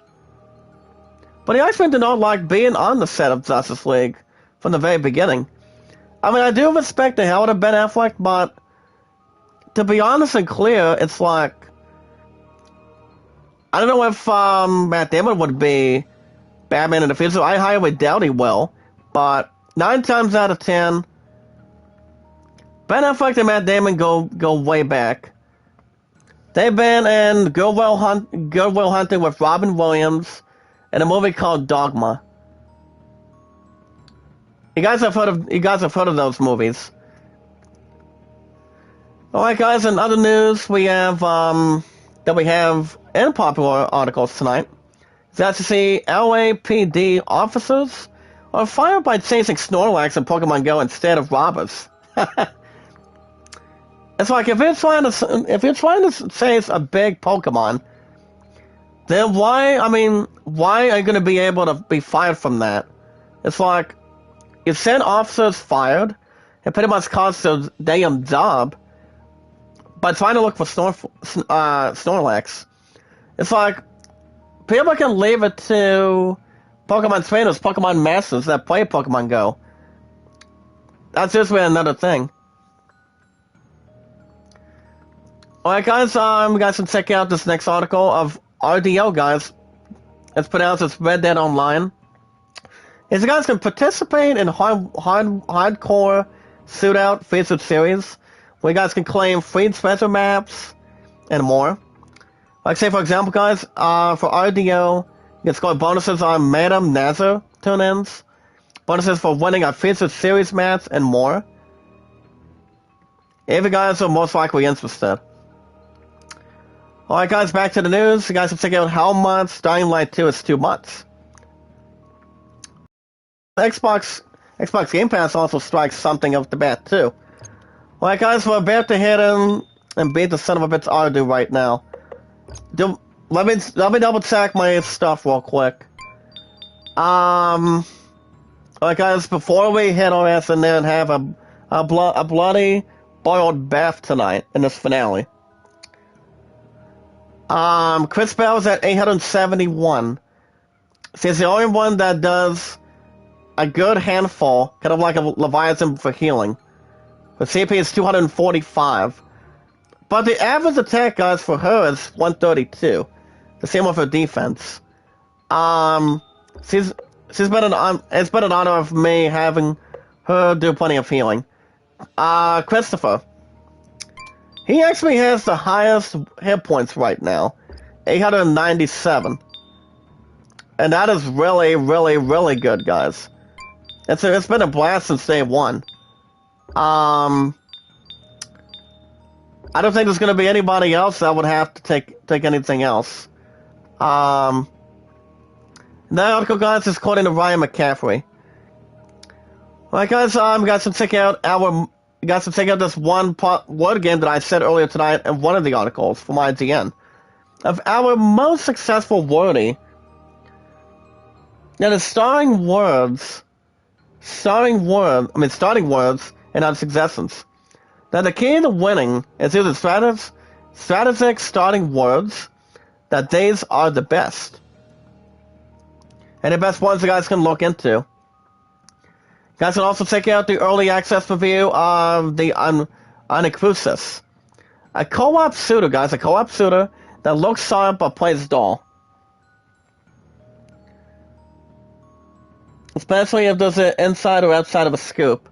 But he actually did not like being on the set of Justice League from the very beginning. I mean, I do respect the hell out of Ben Affleck, but to be honest and clear, it's like, I don't know if Matt Damon would be Batman in the future. I highly doubt he will, but 9 times out of 10, Ben Affleck and Matt Damon go way back. They've been in Good Will Hunting with Robin Williams in a movie called Dogma. You guys have heard of those movies. Alright, guys, in other news we have in popular articles tonight. That's to see LAPD officers are fired by chasing Snorlax in Pokemon Go instead of robbers. It's like if you're trying to chase a big Pokemon, then why are you going to be able to be fired from that? It's like you send officers fired, it pretty much costs their damn job by trying to look for Snorlax. It's like people can leave it to Pokemon trainers, Pokemon masters that play Pokemon Go. That's just another thing. Alright, guys, you guys can check out this next article of RDO, guys. It's pronounced as Red Dead Online. Is you guys can participate in hardcore shootout featured series, where you guys can claim free treasure maps and more. Like, say, for example, guys, for RDO, you can score bonuses on Madam Nazar tune-ins, bonuses for winning a featured series match, and more. If you guys are most likely interested. Alright, guys, back to the news. You guys can check out how much Dying Light 2 is too much. Xbox Game Pass also strikes something off the bat, too. Alright, guys, we're about to hit him and beat the son of a bitch Ardu right now. Let me double check my stuff real quick. Alright, guys, before we hit our ass in there and have a bloody boiled bath tonight in this finale. Chris Bell's at 871. He's the only one that does a good handful, kind of like a Leviathan for healing. The CP is 245. But the average attack, guys, for her is 132. The same with her defense. It's been an honor of me having her do plenty of healing. Christopher. He actually has the highest hit points right now, 897. And that is really, really, really good, guys. It's been a blast since day one. I don't think there's going to be anybody else that would have to take anything else. That article, guys, is according to Ryan McCaffrey. Alright, guys, you guys can check out this one word game that I said earlier tonight in one of the articles from IGN. Of our most successful wordie that is starting words in our successions. Now the key to winning is either strategic starting words, that these are the best. And the best ones you guys can look into. You guys can also check out the early access review of the Anacrusis. A co-op shooter, guys, that looks sharp but plays dull. Especially if there's an inside or outside of a scoop.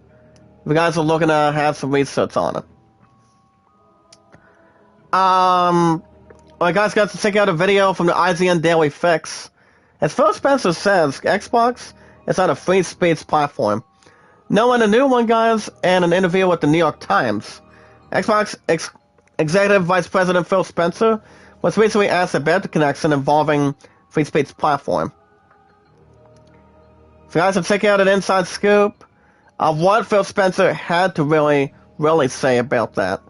If you guys are looking to have some research on it. Alright guys, got to check out a video from the IGN Daily Fix. As Phil Spencer says, Xbox is on a free speech platform. No one a new one, guys, and an interview with the New York Times. Xbox Executive Vice President Phil Spencer was recently asked about the connection involving free speech platform. So guys, let's check out an inside scoop of what Phil Spencer had to really say about that.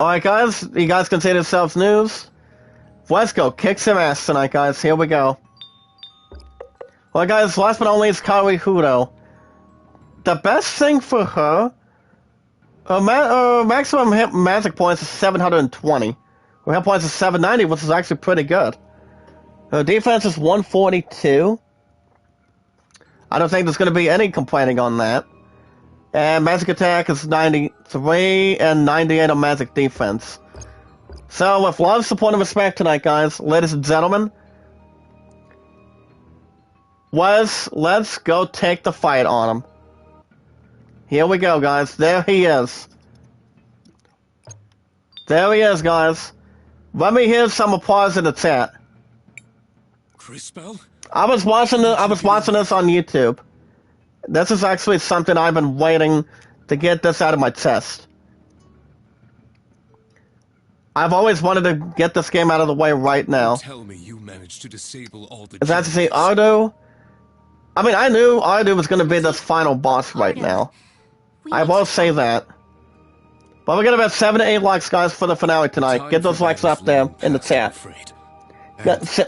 Alright guys, you guys can see yourselves news. Let's go kick some ass tonight, guys. Here we go. Well guys, last but not least, Kaori Hudo. The best thing for her, maximum hit magic points is 720. Her hit points is 790, which is actually pretty good. Her defense is 142. I don't think there's going to be any complaining on that. And magic attack is 93 and 98 on magic defense. So, with love, support, and respect tonight, guys, ladies and gentlemen, let's go take the fight on him. Here we go, guys. There he is. There he is, guys. Let me hear some applause in the chat. Cris Bell? I was watching this on YouTube. This is actually something I've been waiting to get this out of my chest. I've always wanted to get this game out of the way right now. Tell me you managed to disable all the. Is that to say Ardo? I mean, I knew Ardo was going to be this final boss right now. I will say that. But we're going to have 7 to 8 likes, guys, for the finale tonight. Get those likes up there in the chat.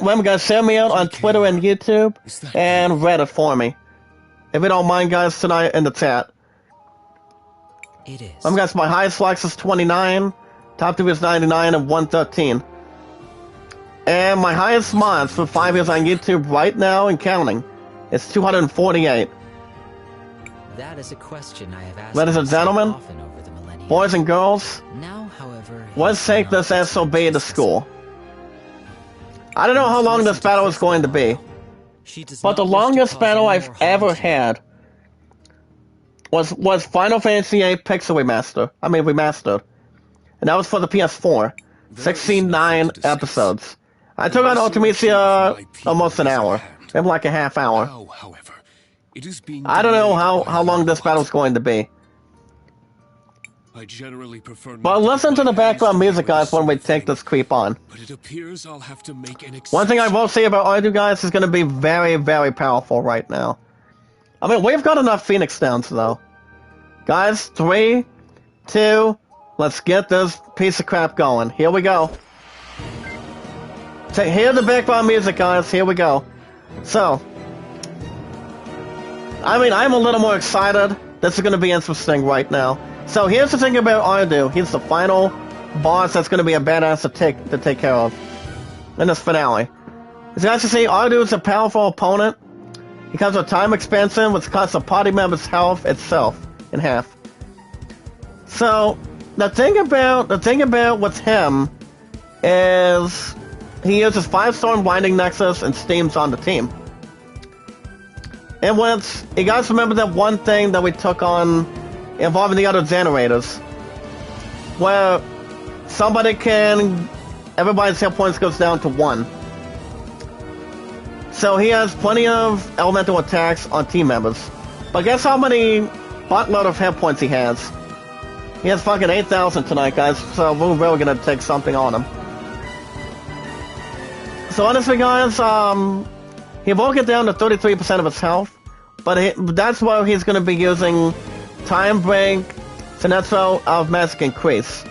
Remember, guys, send me out on Twitter and YouTube and Reddit for me. If you don't mind, guys, tonight in the chat. It is. Remember, guys, my highest likes is 29. Top 2 is 99 and 113. And my highest mods for 5 years on YouTube right now and counting is 248. That is a question I have asked Ladies and gentlemen, often over the millennia. Boys and girls, Now, however, let's take this SOB to school. I don't know how long this battle is going to be, but the longest battle I've ever had was Final Fantasy VIII Pixel Remastered. Remastered. And that was for the PS4. 69 episodes. I took on Ultimecia almost an hour. Maybe like a half hour. I don't know how long this battle's going to be. I generally prefer. But listen to the background music, guys, when we take this creep on. But it appears I'll have to make an One thing I will say about Ardu, guys, is going to be very, very powerful right now. I mean, we've got enough Phoenix Downs, though. Guys, 3, 2, let's get this piece of crap going. Here we go. Hear the background music, guys. Here we go. So, I mean, I'm a little more excited. This is going to be interesting right now. So here's the thing about Ardu. He's the final boss that's going to be a badass to take care of in this finale. As you guys can see, Ardu is a powerful opponent. He comes with time expansion, which cuts the party member's health itself in half. So the thing about with him is he uses 5-storm Winding Nexus and Steams on the team. And once you guys remember that one thing that we took on involving the other generators, where everybody's hit points goes down to 1. So he has plenty of elemental attacks on team members. But guess how many buttload of hit points he has? He has fucking 8,000 tonight, guys, so we're really gonna take something on him. So honestly, guys, he won't get down to 33% of his health, but that's why he's gonna be using Time Break, Sinetsu of Magic and Cris.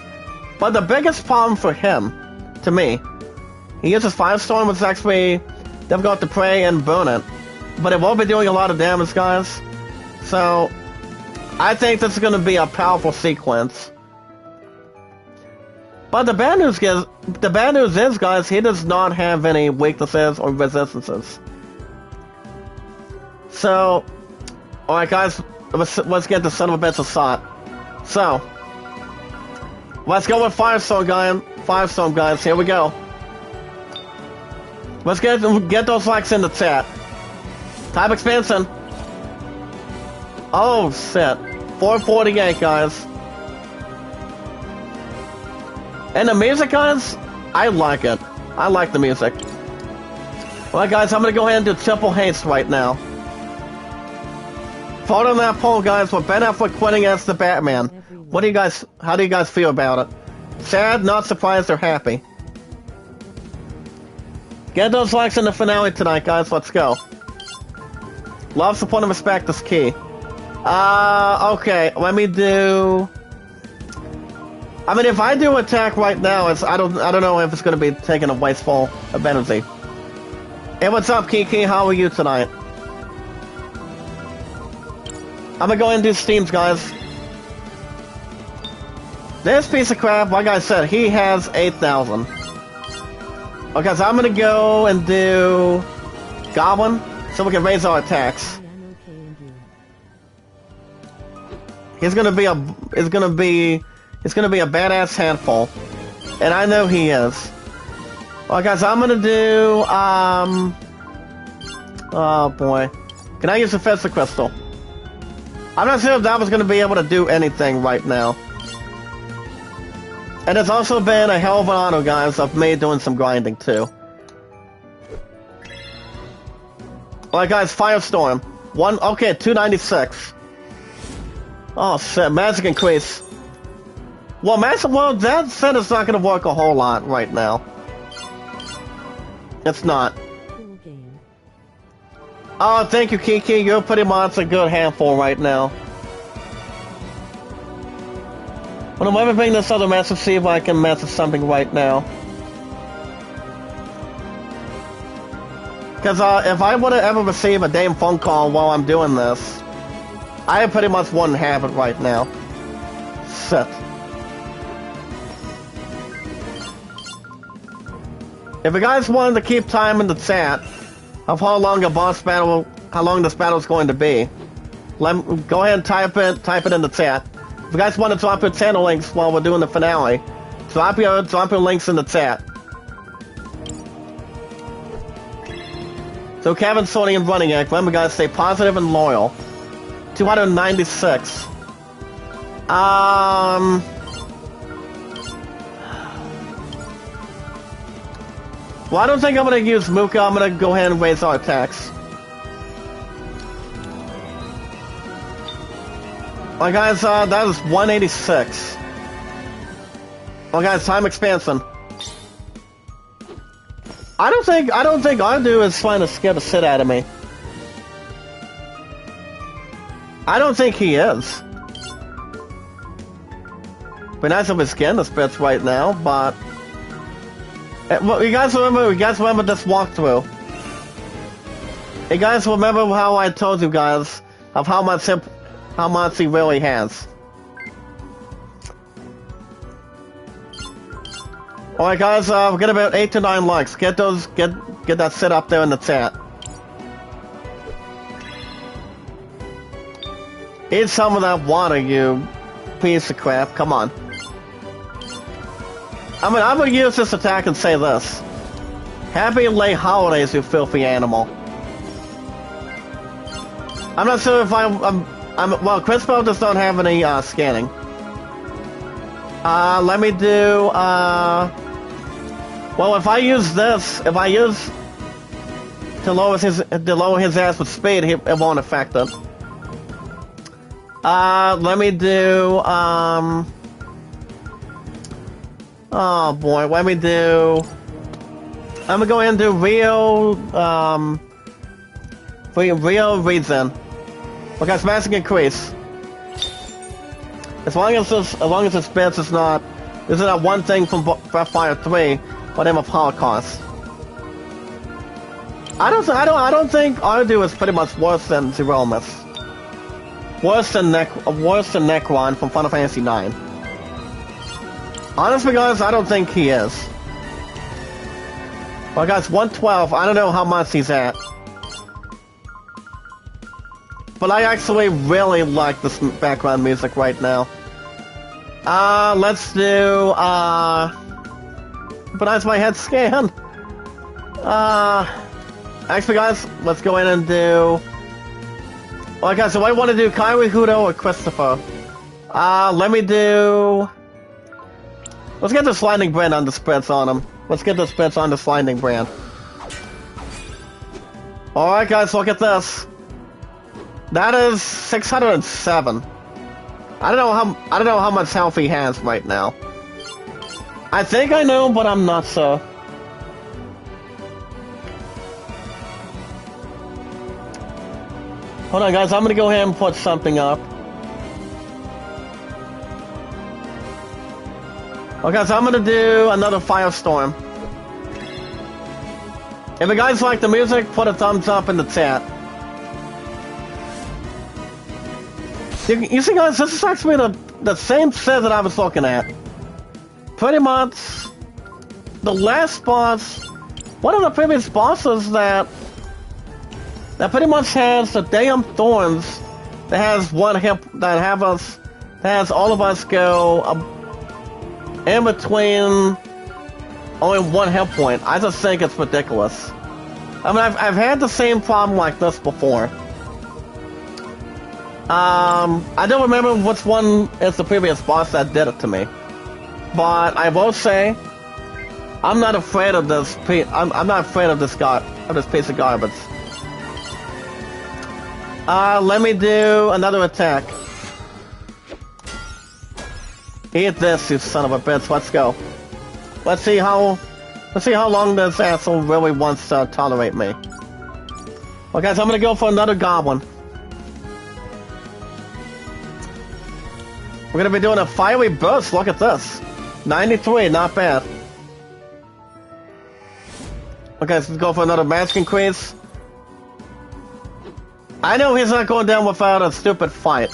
But the biggest problem for him, to me, he uses 5-storm, which is actually difficult to pray and burn it. But it won't be doing a lot of damage, guys. So, I think this is going to be a powerful sequence. But the bad news is, guys, he does not have any weaknesses or resistances. So, alright guys, let's get the son of a bitch assault. So, let's go with 5-storm, guys. Here we go. Let's get those likes in the chat. Time expansion. Oh shit. 448, guys. And the music, guys, I like it. I like the music. Well, guys, I'm gonna go ahead and do triple haste right now. Vote on that poll, guys, for Ben Affleck quitting as the Batman. What do you guys, how do you guys feel about it? Sad, not surprised, or happy? Get those likes in the finale tonight, guys. Let's go. Love, support, and respect is key. Okay, let me do... I mean, if I do attack right now, I don't know if it's gonna be taking a wasteful of energy. Hey, what's up, Kiki? How are you tonight? I'm gonna go ahead and do Steams, guys. This piece of crap, like I said, he has 8,000. Okay, so I'm gonna go and do Goblin, so we can raise our attacks. He's gonna be a badass handful, and I know he is. Well, guys, I'm gonna do oh boy, can I use the Festa Crystal? I'm not sure if that was gonna be able to do anything right now. And it's also been a hell of an honor, guys, of me doing some grinding too. Alright, guys, Firestorm. Okay, 296. Oh shit, Magic Increase. Well, that set is not gonna work a whole lot right now. It's not. Oh, thank you, Kiki. You're pretty much a good handful right now. Well, I'm ever bring this other message, see if I can message something right now. Because if I would have ever received a damn phone call while I'm doing this, I pretty much wouldn't have it right now. Shit. If you guys wanted to keep time in the chat of how long this battle is going to be, go ahead and type it in the chat. If you guys want to drop your channel links while we're doing the finale, drop your links in the chat. So Kevin, Sony, and Running Act, remember guys, stay positive and loyal. 296. Well, I don't think I'm going to use Muka. I'm going to go ahead and raise our attacks. Well, guys, that is 186. Well, guys, time expansion. I don't think Ardu is trying to scare the shit out of me. I don't think he is. Be nice if we scan this bitch right now, but well, you guys remember this walkthrough. You guys remember how I told you guys of how much he really has. Alright guys, we'll get about 8 to 9 likes. Get that set up there in the chat. Eat some of that water, you piece of crap. Come on. I mean, I'm gonna use this attack and say this. Happy late holidays, you filthy animal. I'm not sure if well, Cris does not have any scanning. Let me do well, if I use this, to lower his ass with speed, it won't affect it. Let me do oh boy, let me do... I'm gonna go ahead and do real reason. Okay, smashing increase. As long as this bits is not one thing from Breathfire 3, but name of Holocaust. I don't think Ardu is pretty much worse than Zeromus. Worse than Necron from Final Fantasy IX. Honestly, guys, I don't think he is. Well, guys, 112. I don't know how much he's at. But I actually really like this background music right now. Let's do, but that's my head scan. Actually, guys, let's go in and do... Alright, guys, so I want to do Kairi, Hudo, or Christopher. Let me do... Let's get this lightning brand on the spreads on him. Let's get the spreads on this lightning brand. Alright guys, look at this. That is 607. I don't know how much health he has right now. I think I know, but I'm not sure. Hold on guys, I'm gonna go ahead and put something up. Okay, so I'm gonna do another firestorm. If you guys like the music, put a thumbs up in the chat. You see guys, this is actually the same set that I was looking at. Pretty much the last boss, one of the previous bosses that pretty much has the damn thorns that has one hip that has all of us go in between only one hit point. I just think it's ridiculous. I mean, I've had the same problem like this before. I don't remember which one is the previous boss that did it to me, but I will say I'm not afraid of this. I'm not afraid of this piece of garbage. Let me do another attack. Eat this, you son of a bitch. Let's go. Let's see how long this asshole really wants to tolerate me. Well, guys, I'm gonna go for another goblin. We're gonna be doing a fiery burst. Look at this. 93, not bad. Okay, so let's go for another mask increase. I know he's not going down without a stupid fight.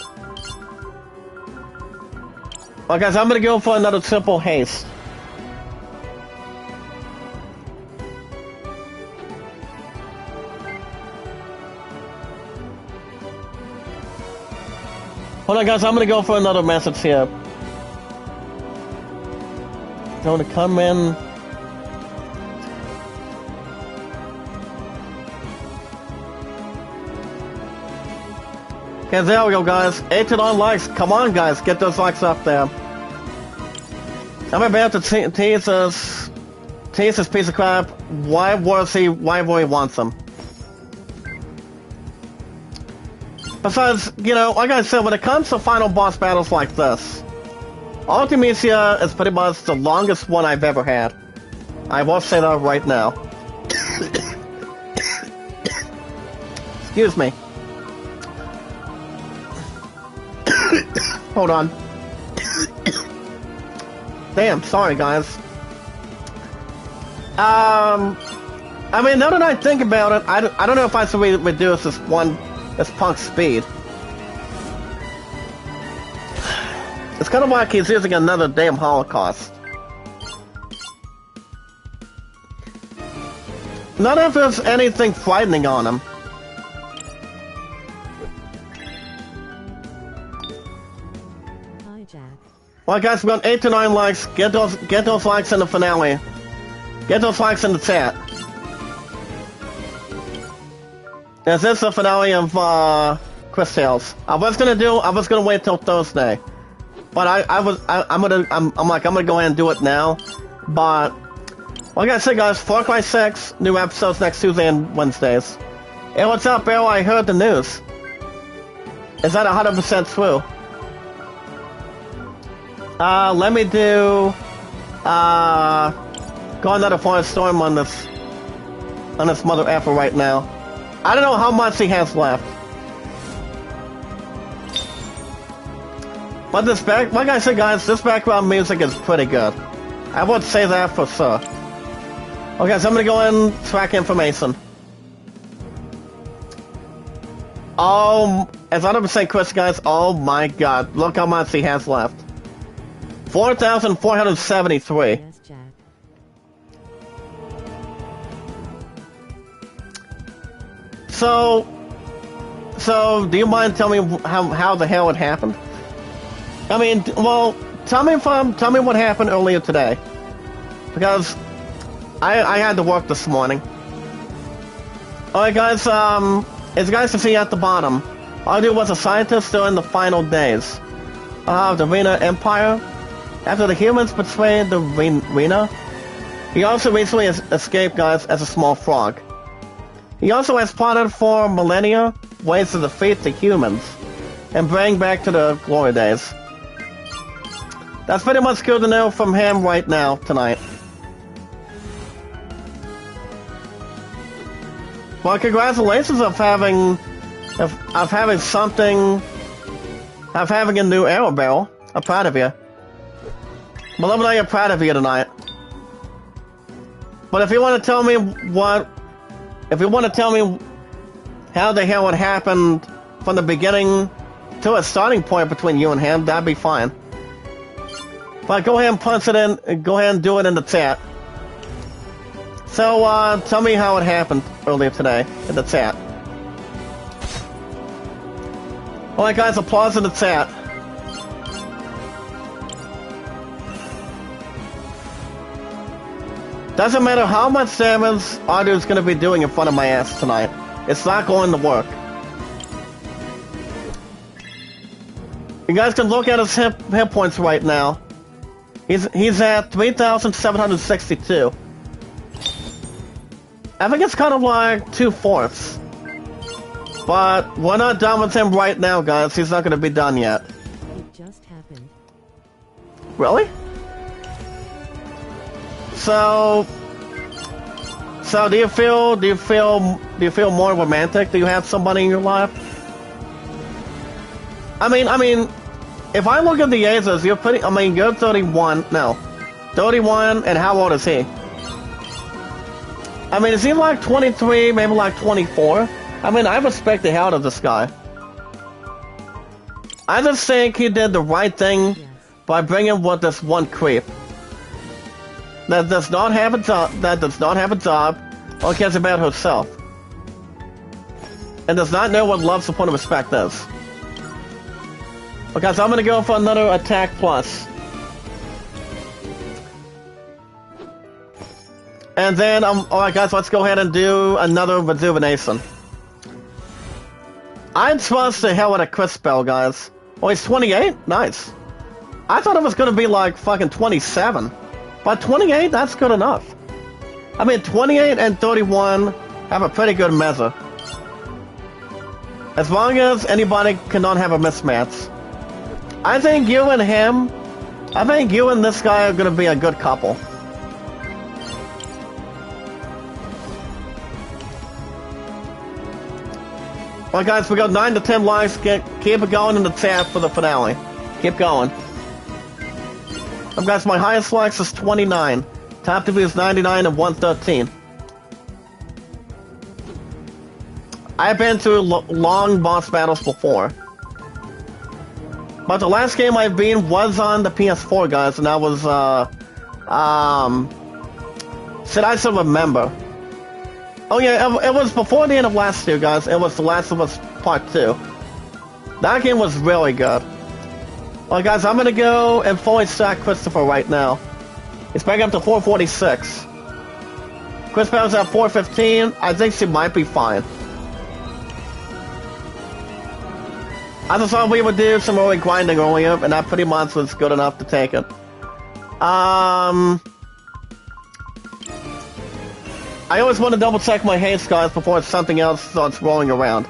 Well, guys, I'm gonna go for another simple haste. Hold on, guys, I'm gonna go for another message here. Going to come in. Okay, there we go, guys. 8 to 9 likes. Come on, guys, get those likes up there. I'm about to tease this piece of crap. Why would he wants them? Besides, you know, like I said, when it comes to final boss battles like this, Artemisia is pretty much the longest one I've ever had. I will say that right now. Excuse me. Hold on. Damn, sorry guys. I mean, now that I think about it, I don't know if I should reduce this punk's speed. It's kind of like he's using another damn Holocaust. Not if there's anything frightening on him. Well, guys, we got 8 to 9 likes. Get those likes in the finale. Get those likes in the chat. Is this the finale of Cris Tales? I was gonna wait till Thursday, but I'm gonna go ahead and do it now. But like I said, guys, Far Cry 6 new episodes next Tuesday and Wednesdays. Hey, what's up, Bill? I heard the news. Is that 100% true? Let me do, go another forest storm on this mother effer right now. I don't know how much he has left. But like I said guys, this background music is pretty good. I would say that for sure. Okay, so I'm gonna go in, track information. As 100% Cris, guys, oh my god, look how much he has left. 4,473. Yes, Jack. So, do you mind telling me how the hell it happened? I mean, well, tell me what happened earlier today, because I had to work this morning. All right, guys. As you guys can see at the bottom, all I do was a scientist during the final days. the Rena Empire. After the humans betrayed the Rena, he also recently escaped, guys, as a small frog. He also has plotted for millennia ways to defeat the humans and bring back to the glory days. That's pretty much good to know from him right now, tonight. Well, congratulations of having a new arrow barrel. I'm proud of you. Beloved, I am proud of you tonight. But if you want to tell me how the hell it happened from the beginning to a starting point between you and him, that'd be fine. But go ahead and punch it in, go ahead and do it in the chat. So, tell me how it happened earlier today in the chat. Alright guys, applause in the chat. Doesn't matter how much damage Ardu's gonna be doing in front of my ass tonight. It's not going to work. You guys can look at his hit points right now. He's at 3,762. I think it's kind of like 2/4. But we're not done with him right now, guys. He's not gonna be done yet. It just happened. Really? So do you feel more romantic? Do you have somebody in your life? I mean, if I look at the ages, you're 31. No, 31, and how old is he? I mean, is he like 23, maybe like 24? I mean, I respect the hell out of this guy. I just think he did the right thing by bringing with this one creep that does not have a job, or cares about herself, and does not know what love, support, and respect is. Okay, so I'm gonna go for another attack plus. And then, alright guys, let's go ahead and do another rejuvenation. I trust the hell out of Cris Bell, guys. Oh, he's 28? Nice. I thought it was gonna be like fucking 27. But 28, that's good enough. I mean, 28 and 31 have a pretty good measure. As long as anybody cannot have a mismatch. I think you and this guy are gonna be a good couple. Well guys, we got 9 to 10 likes. Keep it going in the chat for the finale. Keep going. Guys, my highest likes is 29. Top to view is 99 and 113. I've been through long boss battles before. But the last game I've been was on the PS4, guys, and that was, Should I still remember? Oh yeah, it was before the end of last year, guys. It was The Last of Us Part 2. That game was really good. Well, guys, I'm gonna go and fully stack Christopher right now. It's back up to 446. Cris Bell's at 415. I think she might be fine. I just thought we would do some early grinding earlier, and that pretty much was good enough to take it. I always want to double check my haste, guys, before something else starts rolling around.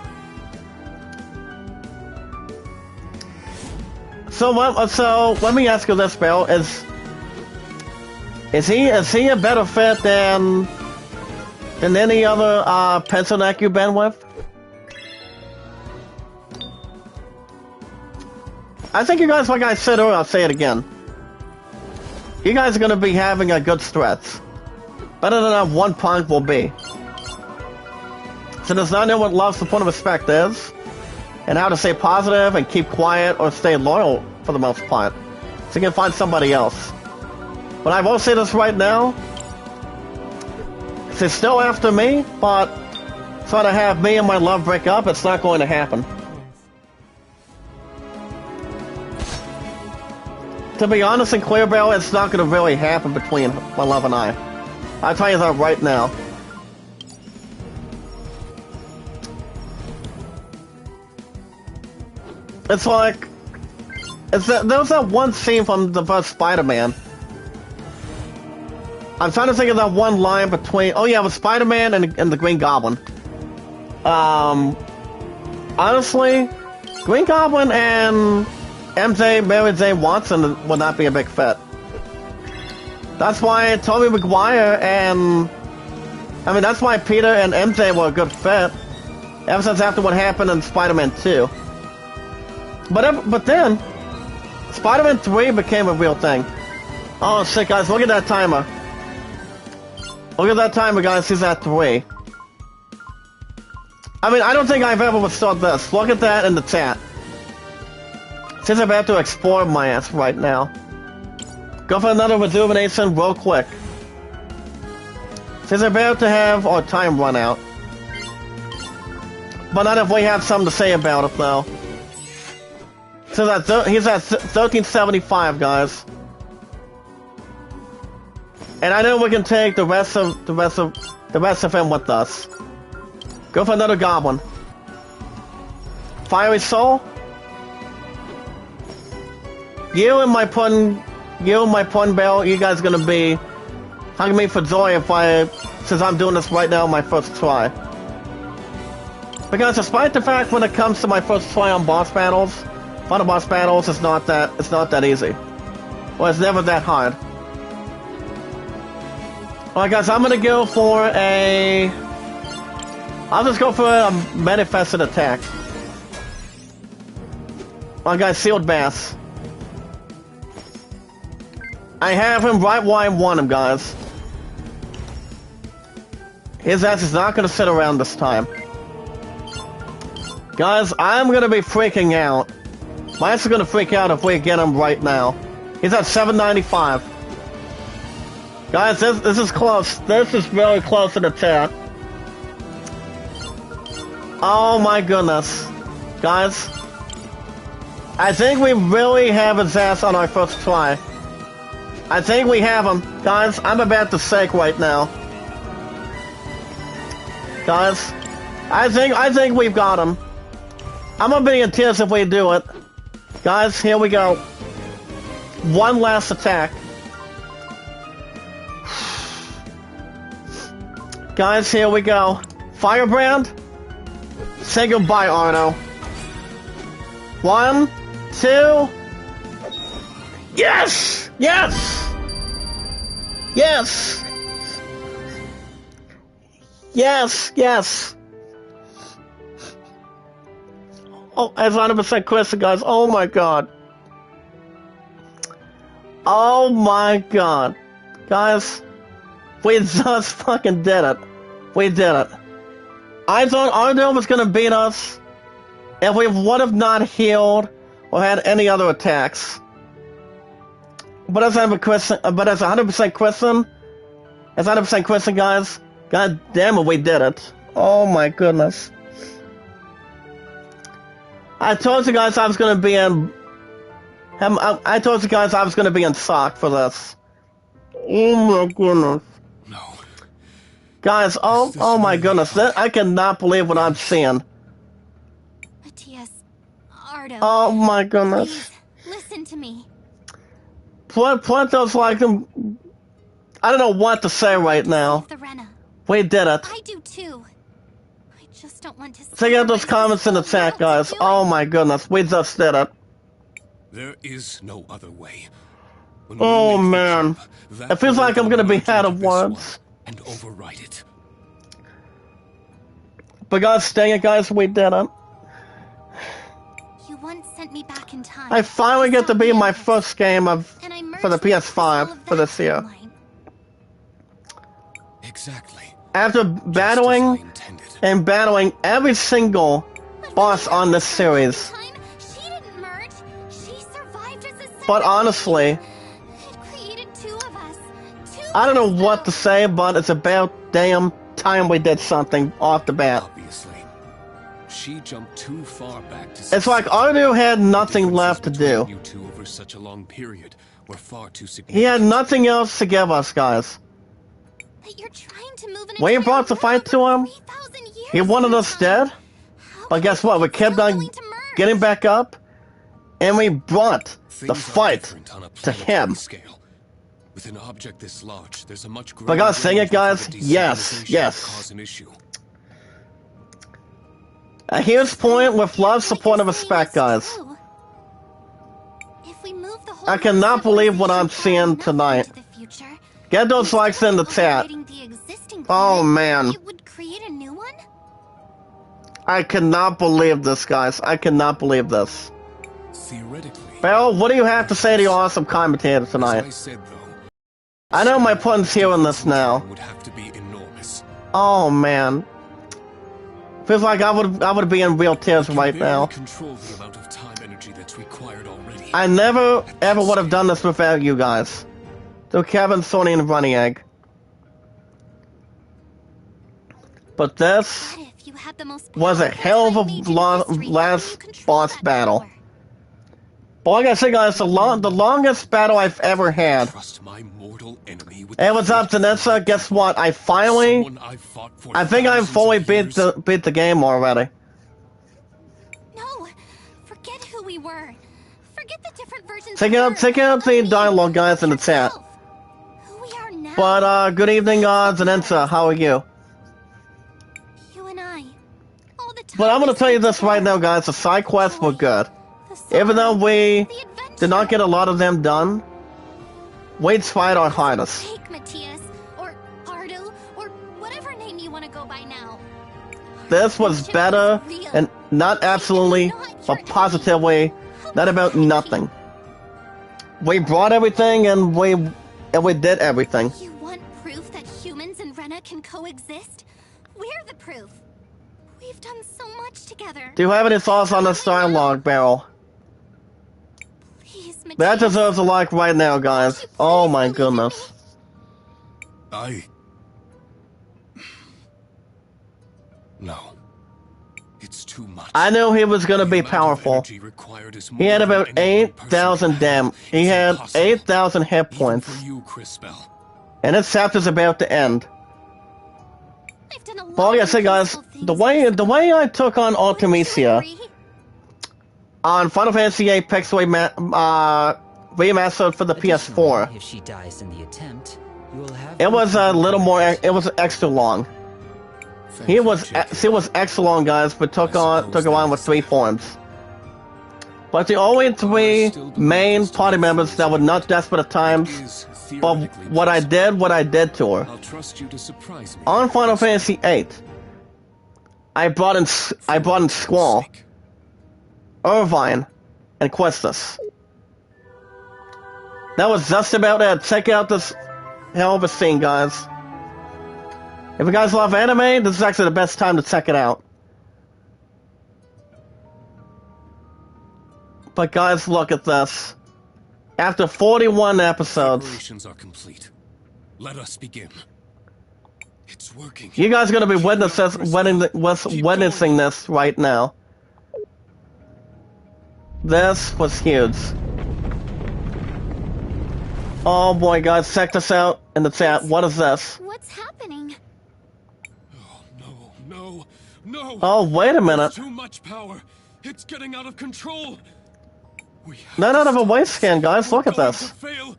So let me ask you this, Bill. Is he a better fit than any other pencil neck you've been with? I think you guys, like I said earlier, I'll say it again. You guys are gonna be having a good stretch. Better than that one punk will be. So does not know what love, support, and respect is, and how to stay positive and keep quiet or stay loyal for the most part. So you can find somebody else. But I will say this right now. She's still after me, but try to have me and my love break up, it's not going to happen. To be honest and clear, Bill, it's not going to really happen between my love and I. I'll tell you that right now. It's like There was that one scene from the first Spider-Man. I'm trying to think of that one line between... Oh yeah, it was Spider-Man and the Green Goblin. Honestly, Green Goblin and MJ, Mary Jane Watson would not be a big fit. That's why Tobey Maguire and... I mean, that's why Peter and MJ were a good fit. Ever since after what happened in Spider-Man 2. But then, Spider-Man 3 became a real thing. Oh shit, guys, look at that timer. Look at that timer, guys, he's at 3. I mean, I don't think I've ever withstood this. Look at that in the chat. Since I'm about to explore my ass right now. Go for another rejuvenation real quick. Since I'm about to have our time run out. But not if we have something to say about it, though. So he's at 1375, guys. And I know we can take the rest of him with us. Go for another goblin. Fiery Soul. You and my pun bell, you guys gonna be hugging me for joy since I'm doing this right now on my first try. Because despite the fact when it comes to my first try on boss battles, final boss battles, it's not that easy. Well, it's never that hard. Alright guys, I'm gonna go for I'll just go for a manifested attack. Alright guys, Sealed Bass. I have him right where I want him, guys. His ass is not gonna sit around this time. Guys, I'm gonna be freaking out. My ass is gonna freak out if we get him right now. He's at 795. Guys, this is close. This is very close to the attack. Oh my goodness. Guys, I think we really have his ass on our first try. I think we have him. Guys, I'm about to sink right now. Guys, I think we've got him. I'm gonna be in tears if we do it. Guys, here we go. One last attack. Guys, here we go. Firebrand. Say goodbye, Arno. 1, 2. Yes! Yes! Yes! Yes! Yes! Oh, as 100% Cris, guys. Oh my god. Oh my god. Guys, we just fucking did it. We did it. I thought Arno was gonna beat us if we would have not healed or had any other attacks. But as 100% Kristen, guys, god damn it, we did it. Oh my goodness. I told you guys I was gonna be in. I told you guys I was gonna be in shock for this. Oh my goodness. No. Guys, oh my goodness, I cannot believe what I'm seeing. Matthias, Ardo. Oh my goodness. Please, listen to me. Planto's like them. I don't know what to say right now. The Rena. We did it. I do too. I just don't want to. Check out those comments in the chat, guys. Oh my goodness, we just did it. There is no other way. When Oh we make the man, jump, that it feels like I'm gonna be will out of into this one words. and override it. But guys, dang it, guys, we did it. You once sent me back in time. I finally get to be in my Stop first game of and I merged for the with all PS5 of for that this year. timeline. Exactly. After Just as I battling intended. every single boss on this series. Time, she didn't merge. She survived as a But second. honestly, It created two of us. I don't know what to say, but it's about damn time we did something off the bat. Obviously. She jumped too far back to It's like Ardu had nothing left to do. You two over such a long period were far too significant. He had nothing else to give us, guys. But you're trying to move an We entire brought the fight to world him. 3,000 years He wanted in us time. dead. How But can guess you what? We be kept so on willing to merge? getting back up. And we brought the Things are fight different on a to him. planetary scale. With an object this large, there's a much greater But guys, saying it, range guys, for the yes, destabilization yes. to cause an issue. A huge point with love, support, and respect, guys. If we move the whole I cannot believe what I'm seeing tonight. into the future, Get those likes in the chat. overriding the existing Oh, planet, man. it would create a new one? I cannot believe this, guys. I cannot believe this. Theoretically, Beryl, what do you have to say to your awesome commentator as I tonight? said though, I know my pun's hearing this now. would have to be enormous. Oh, man. Feels like I would be in real tears Can right barely now. control the amount of time energy that's required already. I never, ever would have done this without you guys. So Kevin, Sony, and Runny Egg. But this What if you had the most was a powerful hell of a time mage in history? How do you last control boss that battle. power? But like I said, guys, the longest battle I've ever had. Trust my mortal enemy with Hey, what's up, Danessa? Guess what? I finally, someone I've fought for I think I've thousands fully of beat years. the game already. No, forget who we were. Forget the different versions Check of out her. the Let dialogue, me guys, in the chat. yourself. Who we are now. But good evening, Zanensa. How are you? You and I. All the time But I'm gonna we tell you spent this right together. now, guys. The side quests were good. The Even though sorrow, we the adventure. did not get a lot of them done, we tried our hardest. Take Matthias, or Pardo, or whatever name you want to go by now. This was better, and not absolutely, but positively, not about nothing. We brought everything, and we did everything. You want proof that humans and Rena can coexist? We're the proof. We've done so much together. Do you have any thoughts on this dialogue, Beryl? Please, That Matthias. deserves a like right now, guys. Oh my goodness. No. It's too much. I knew he was gonna The be amount of powerful. energy required is He had more than about any one person 8,000 can damn. have. He It's had impossible. 8,000 hit Even points. for you, Cris Bell. And his chapter's about to end. I've done a lot But like I of said, guys, impossible the things. way I took on Wouldn't you Ultimisia agree? on Final Fantasy VIII Pixel remastered for the PS4, Additionally, if she dies in the attempt, you will have it was a little more. It was extra long. Thank He you, was Jacob. he was extra long, guys, but took on with 3 forms. But the only 3 main party members that were not desperate at times, Is but theoretically what I did to her. I'll trust you to surprise me. On Final Fantasy VIII, I brought in Squall, Irvine, and Questus. That was just about it. Check out this hell of a scene, guys. If you guys love anime, this is actually the best time to check it out. But guys, look at this. After 41 episodes, Preparations are complete. Let us begin. It's working. you guys are going to be witnessing this right now. This was huge. Oh boy, guys, check this out in the chat. What is this? What's happening? Oh, no. Oh, wait a minute. Too much power. It's getting out of control. We have None to out of a stop waste this. scan, guys. Look at We're going this. to fail.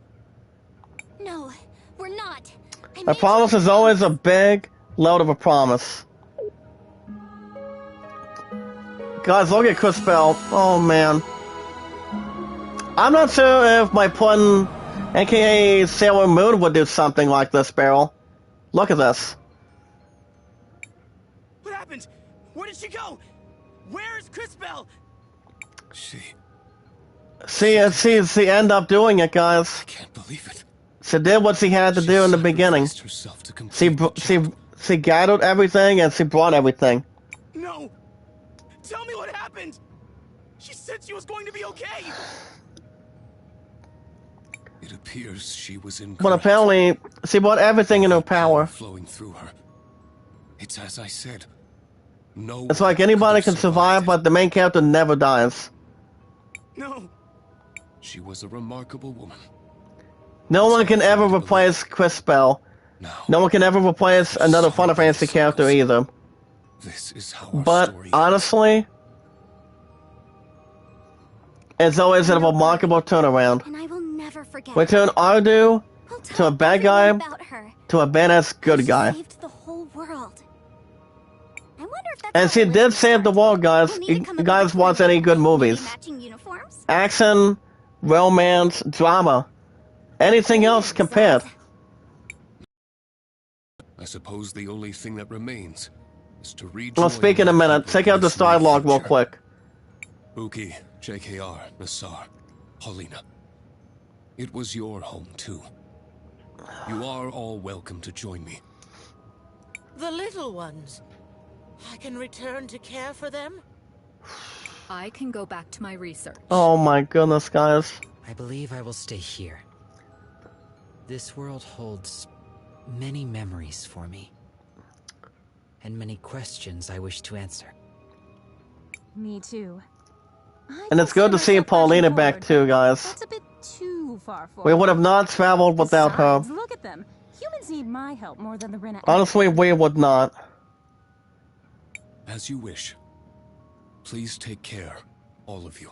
No, we're not. I A made promise you is always a big load of a promise. Guys, look at Cris Bell. Oh, man. I'm not sure if my pun, aka Sailor Moon, would do something like this, Beryl. Look at this. What happened? Where did she go? Where is Cris Bell? She She ended up doing it, guys. can't believe it. She did what she had to do in the beginning. Sacrificed herself to complete the job. She gathered everything and she brought everything. No. Tell me what happened. She said she was going to be okay. It appears she was in. But apparently, she brought everything in her power. flowing through her. It's as I said. No. It's like one anybody could can have survive, survived but the main character never dies. No. it. She was a remarkable woman. No one can ever replace Cris Bell. Now, No one can ever replace another Final Fantasy character either. this is how our But story ends. honestly, It's always a remarkable turnaround. And I will never forget. We turn Ardu I'll to tell a bad guy everyone about her. to a badass good She guy. saved the whole world. I wonder if that's And how she the list did will save the start. world, guys. We'll need You to come up guys with a watch plan. any good Maybe movies? matching uniforms? Action, romance, drama. Anything else compared. I suppose the only thing that remains is to rejoin. We'll speak in a my minute. people Check in out the this new dialogue real future. quick. Buki, JKR, Nassar, Paulina. It was your home, too. You are all welcome to join me. The little ones. I can return to care for them? I can go back to my research. Oh my goodness, guys. I believe I will stay here. This world holds many memories for me. And many questions I wish to answer. Me too. And it's good to see Paulina back too, guys. That's a bit too far forward. We would have not traveled without her. Besides, look at them. Humans need my help more than the Rena. Honestly, we would not. As you wish. Please take care, all of you.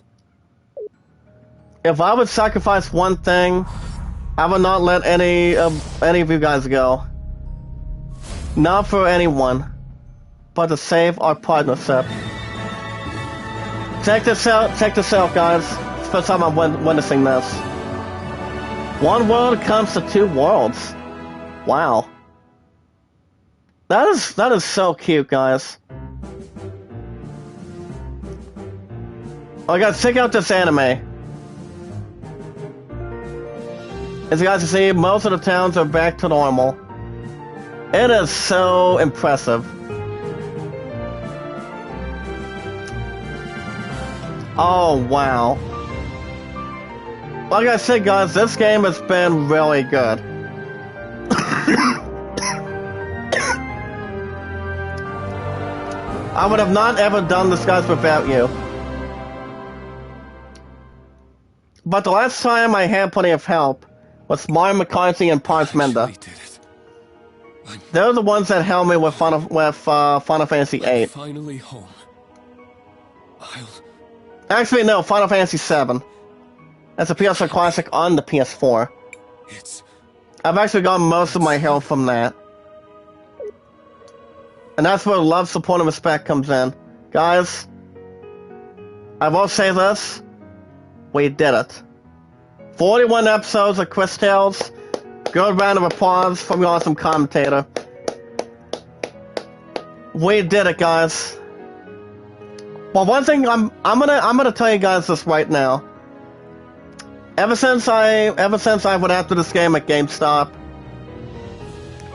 If I would sacrifice one thing, I would not let any of you guys go. Not for anyone, but to save our partnership. Check this out, guys. It's the first time I'm witnessing this. One world comes to two worlds. Wow. That is so cute, guys. Oh, guys, check out this anime. As you guys can see, most of the towns are back to normal. It is so impressive. Oh, wow. Like I said, guys, this game has been really good. I would have not ever done this, guys, without you. But the last time I had plenty of help was Mario McCarthy and Parks Mender. They're the ones that helped me with Final Fantasy VIII. Finally home. Actually, no, Final Fantasy VII. That's a PS4 classic on the PS4. I've actually gotten most of my health from that. And that's where love, support, and respect comes in. Guys, I will say this. We did it. 41 episodes of Cris Tales. Good round of applause from the awesome commentator. We did it, guys. Well, one thing I'm gonna tell you guys this right now. Ever since I went after this game at GameStop,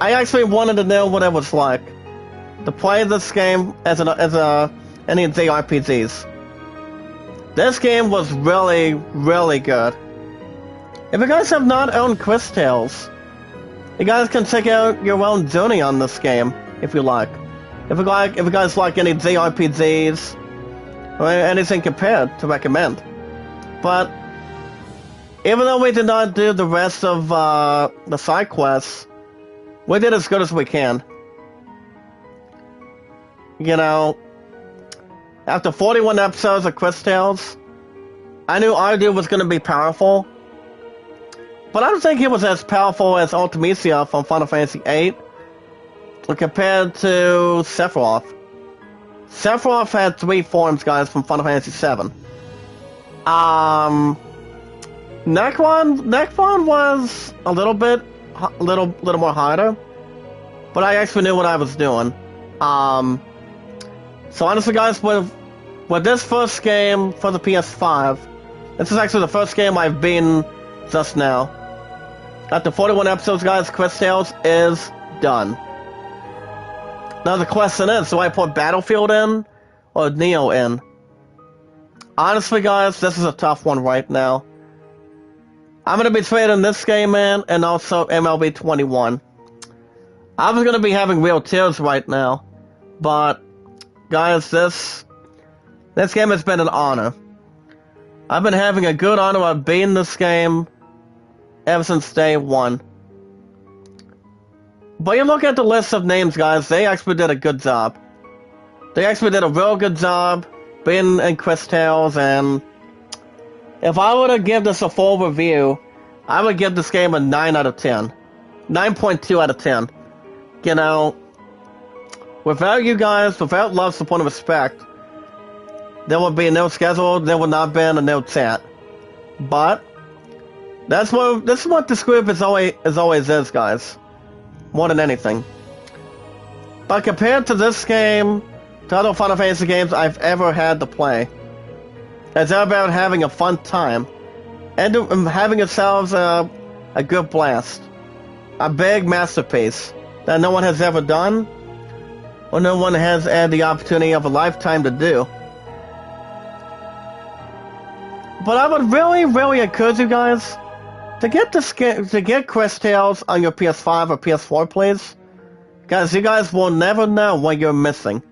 I actually wanted to know what it was like to play this game as any of the RPGs. This game was really, really good. If you guys have not owned Cris Tales, you guys can check out your own journey on this game if you like. If you guys like any JRPGs or anything compared to recommend. But even though we did not do the rest of the side quests, we did as good as we can. You know, after 41 episodes of Cris Tales, I knew Ardu was going to be powerful, but I don't think he was as powerful as Ultimisia from Final Fantasy VIII, compared to Sephiroth. Sephiroth had 3 forms, guys, from Final Fantasy VII. Necron was a little more harder, but I actually knew what I was doing. So honestly, guys, with this first game for the PS5, this is actually the first game I've beaten just now. After 41 episodes, guys, Cris Tales is done. Now the question is, do I put Battlefield in or Neo in? Honestly, guys, this is a tough one right now. I'm going to be trading this game in and also MLB 21. I was going to be having real tears right now, but guys, this game has been an honor. I've been having a good honor of beating this game ever since day one. But you look at the list of names, guys, they actually did a good job. They actually did a real good job being in Cris Tales, and if I were to give this a full review, I would give this game a 9 out of 10. 9.2 out of 10. You know, without you guys, without love, support, and respect, there would be no schedule, there would not been a no chat. But this is what this group is always, guys. More than anything. But compared to this game, to other Final Fantasy games I've ever had to play, it's about having a fun time and having yourselves a good blast. A big masterpiece that no one has ever done, or no one has had the opportunity of a lifetime to do. But I would really, really encourage you guys to get Cris Tales on your PS5 or PS4, please. Guys, you guys will never know what you're missing.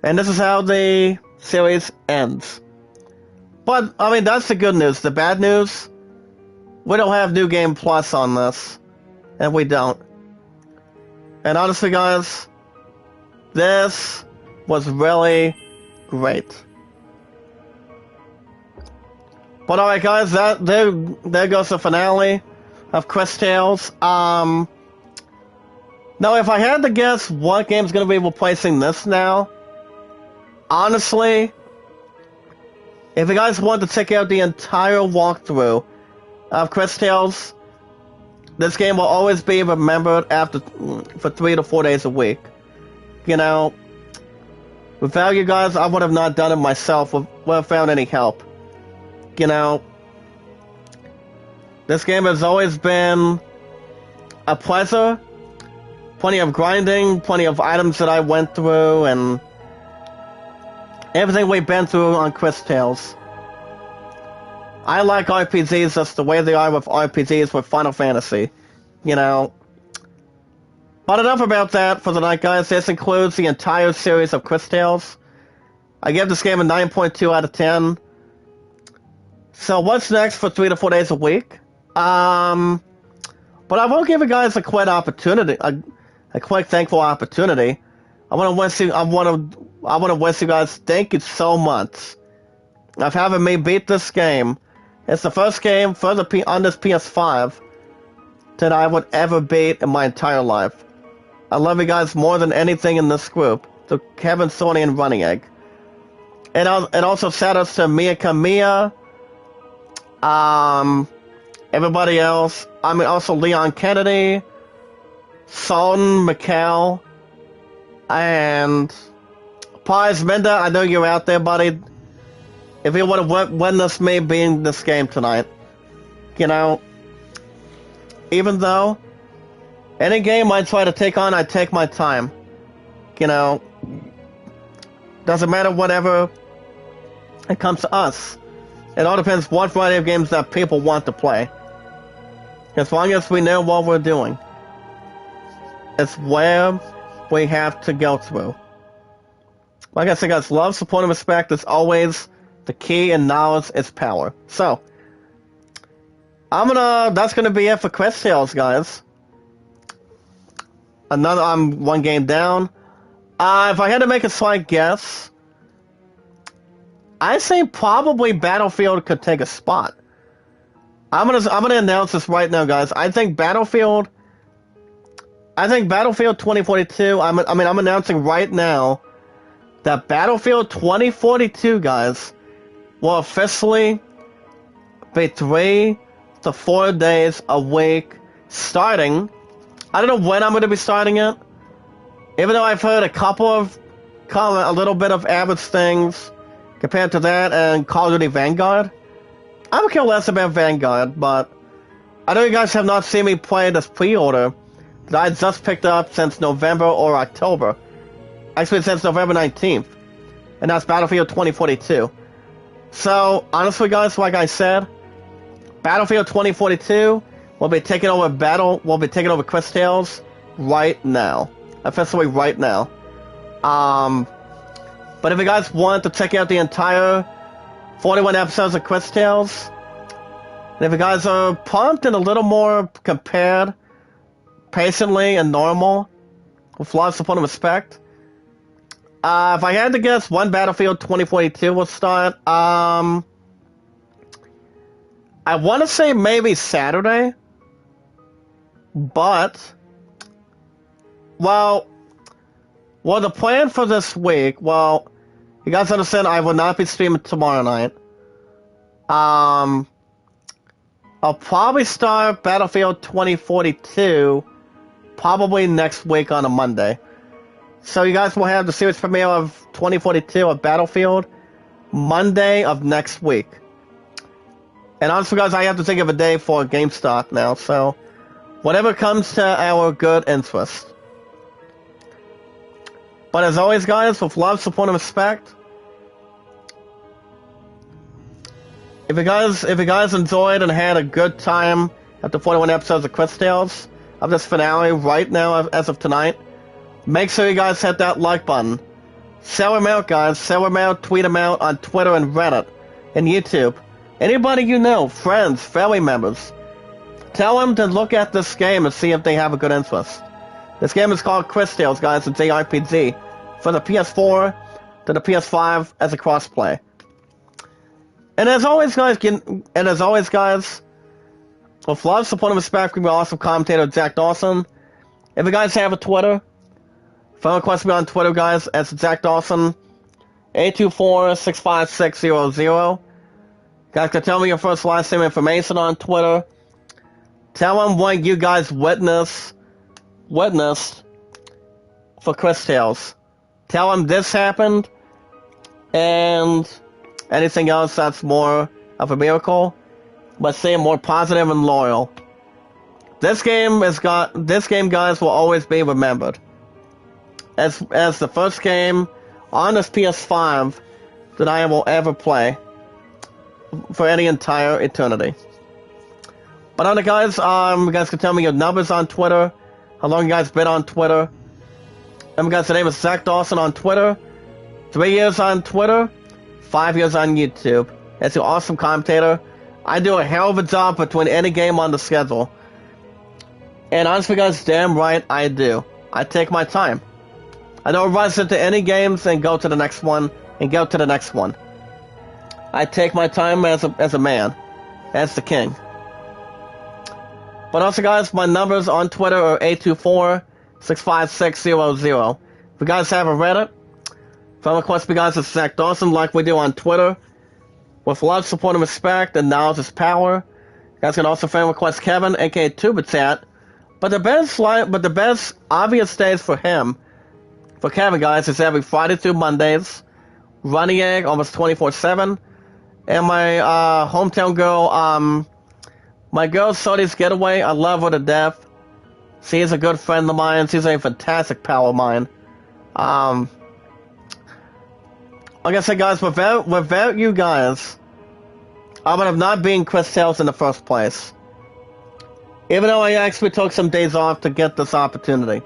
And this is how the series ends. But, I mean, that's the good news. The bad news, we don't have New Game Plus on this. And we don't. And honestly, guys, this was really great. But alright, guys, there goes the finale of Cris Tales. Now, if I had to guess what game's going to be replacing this now, honestly, if you guys want to check out the entire walkthrough of Cris Tales, this game will always be remembered for 3 to 4 days a week. You know, without you guys, I would have not done it myself without any help. You know, this game has always been a pleasure. Plenty of grinding, plenty of items that I went through, and everything we've been through on Cris Tales. I like RPGs just the way they are with RPGs with Final Fantasy, you know. But enough about that for tonight, guys. This includes the entire series of Cris Tales. I give this game a 9.2 out of 10. So what's next for 3 to 4 days a week? But I will give you guys a quick opportunity, a quick thankful opportunity. I want to wish you guys thank you so much of having me beat this game. It's the first game on this PS5 that I would ever beat in my entire life. I love you guys more than anything in this group. So Kevin, Sony, and Running Egg. And also shout outs to Mia Kamiya. Everybody else. I mean, also Leon Kennedy, Sultan, Mikkel, and Pies Minda. I know you're out there, buddy. If you would have witnessed me being this game tonight, you know, even though any game I try to take on, I take my time. You know, doesn't matter whatever it comes to us. It all depends what variety of games that people want to play. As long as we know what we're doing, it's where we have to go through. Like I said, guys, love, support, and respect is always the key, and knowledge is power. So, that's gonna be it for Cris Tales, guys. I'm one game down. If I had to make a slight guess, I say probably Battlefield could take a spot. I'm gonna announce this right now, guys. I think Battlefield 2042. I'm announcing right now that Battlefield 2042, guys, will officially be 3 to 4 days a week starting. I don't know when I'm gonna be starting it, even though I've heard a little bit of average things compared to that and Call of Duty Vanguard. I would care less about Vanguard, but I know you guys have not seen me play this pre-order that I just picked up since November or October. Actually, since November 19th. And that's Battlefield 2042. So, honestly, guys, like I said, Battlefield 2042 will be taking over Cris Tales right now. Officially right now. But if you guys want to check out the entire 41 episodes of Cris Tales, and if you guys are pumped and a little more compared, patiently and normal, with love, support, and respect, if I had to guess when Battlefield 2042 will start, I I want to say maybe Saturday, but well, the plan for this week. Well, you guys understand I will not be streaming tomorrow night. I'll probably start Battlefield 2042 probably next week on a Monday. So you guys will have the series premiere of 2042 of Battlefield Monday of next week. And honestly, guys, I have to think of a day for GameStop now, so whatever comes to our good interest. But as always, guys, with love, support, and respect, if you guys enjoyed and had a good time at the 41 episodes of Cris Tales of this finale right now as of tonight, make sure you guys hit that like button. Share them out, guys. Share them out, tweet them out on Twitter and Reddit and YouTube. Anybody you know, friends, family members, tell them to look at this game and see if they have a good interest. This game is called Cris Tales, guys. It's a RPG for the PS4 to the PS5 as a crossplay. And as always, guys, with love, support, and respect from your awesome commentator, Jack Dawson. If you guys have a Twitter, friend request me on Twitter, guys, as Jack Dawson, 824-65600. Guys can tell me your first last name information on Twitter. Tell them what you guys witnessed for Cris Tales. Tell them this happened, and anything else that's more of a miracle, but say more positive and loyal. This game, guys, will always be remembered as the first game on this PS5 that I will ever play for any entire eternity. But on it, guys, you guys can tell me your numbers on Twitter, how long you guys been on Twitter. Remember, guys, the name is Zach Dawson on Twitter. 3 years on Twitter, 5 years on YouTube. As your awesome commentator, I do a hell of a job between any game on the schedule. And honestly, guys, damn right I do. I take my time. I don't rush into any games and go to the next one and go to the next one. I take my time as a man, as the king. But also, guys, my numbers on Twitter are 824-65600. If you guys have a Reddit, friend request me, guys, it's Zach Dawson, like we do on Twitter. With love, support, and respect, and knowledge is power. You guys can also friend request Kevin, aka Tubitat. But the best obvious days for him, for Kevin, guys, is every Friday through Mondays. Running Egg, almost 24/7. And my hometown girl, my girl Sodi's Getaway, I love her to death. She is a good friend of mine. She's a fantastic pal of mine. Like I said, guys, without you guys, I would have not been Cris Tales in the first place. Even though I actually took some days off to get this opportunity.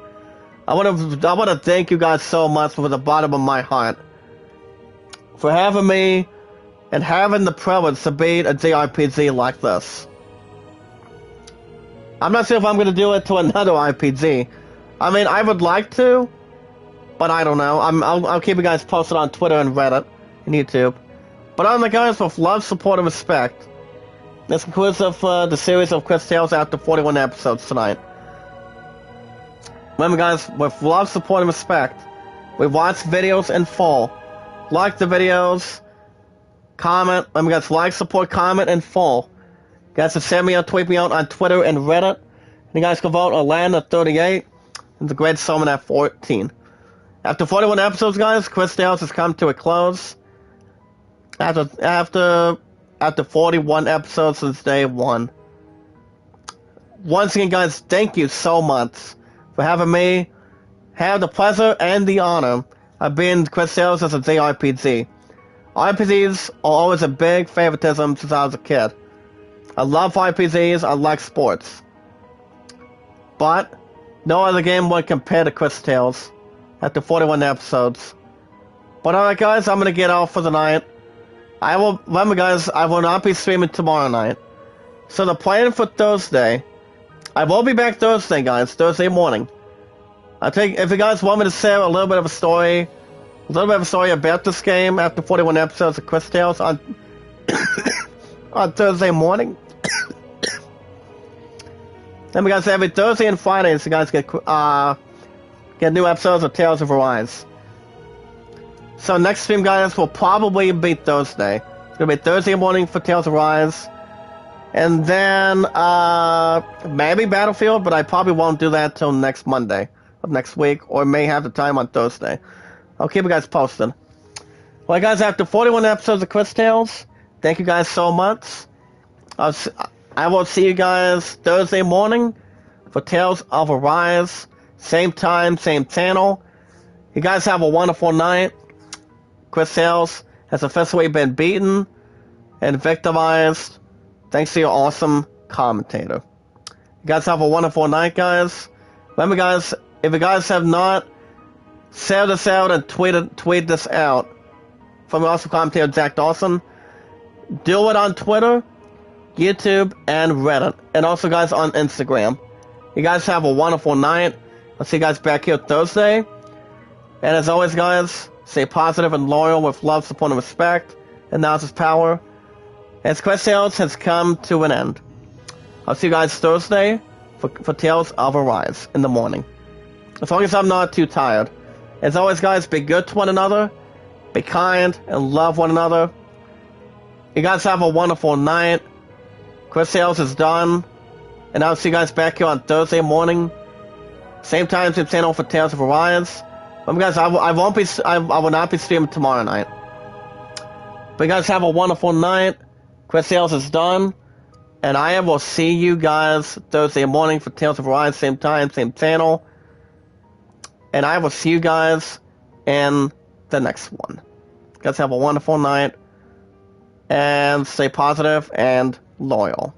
I want to thank you guys so much from the bottom of my heart for having me and having the privilege to be a JRPG like this. I'm not sure if I'm going to do it to another RPG. I mean, I would like to, but I don't know. I'll keep you guys posted on Twitter and Reddit and YouTube. But on the guys, with love, support, and respect, this concludes the series of Cris Tales after 41 episodes tonight. Remember, guys, with love, support, and respect, we watch videos in full. Like the videos. Comment. Remember, guys, like, support, comment in full. You guys can send me out, tweet me out on Twitter and Reddit. And you guys can vote Orlando at 38 and the Great Summon at 14. After 41 episodes, guys, Cris Tales has come to a close. After 41 episodes since day one. Once again, guys, thank you so much for having me have the pleasure and the honor of being Cris Tales as a JRPG. RPGs are always a big favoritism since I was a kid. I love RPGs, I like sports. But no other game would compare to Cris Tales after 41 episodes. But alright, guys, I'm gonna get off for the night. Remember, guys, I will not be streaming tomorrow night. So the plan for Thursday, I will be back Thursday, guys, Thursday morning. If you guys want me to share a little bit of a story about this game after 41 episodes of Cris Tales on on Thursday morning, Then we guys every Thursday and Friday, so you guys get new episodes of Tales of Arise. So next stream, guys, will probably be Thursday. It's gonna be Thursday morning for Tales of Arise, and then maybe Battlefield, but I probably won't do that till next Monday of next week, or may have the time on Thursday. I'll keep you guys posted. Well, guys, after 41 episodes of Cris Tales, thank you guys so much. I will see you guys Thursday morning for Tales of Arise. Same time, same channel. You guys have a wonderful night. Cris Tales has officially been beaten and victimized thanks to your awesome commentator. You guys have a wonderful night, guys. Remember, guys, if you guys have not, share this out and tweet this out from your awesome commentator, Jack Dawson. Do it on Twitter, YouTube, and Reddit. And also, guys, on Instagram. You guys have a wonderful night. I'll see you guys back here Thursday. And as always, guys, stay positive and loyal with love, support, and respect. And now is power. As Cris Tales has come to an end. I'll see you guys Thursday for Tales of Arise in the morning. As long as I'm not too tired. As always, guys, be good to one another. Be kind and love one another. You guys have a wonderful night. Cris Tales is done. And I'll see you guys back here on Thursday morning. Same time, same channel for Tales of Arise. Guys, I will not be streaming tomorrow night. But you guys have a wonderful night. Cris Tales is done. And I will see you guys Thursday morning for Tales of Arise. Same time, same channel. And I will see you guys in the next one. You guys have a wonderful night. And stay positive and loyal.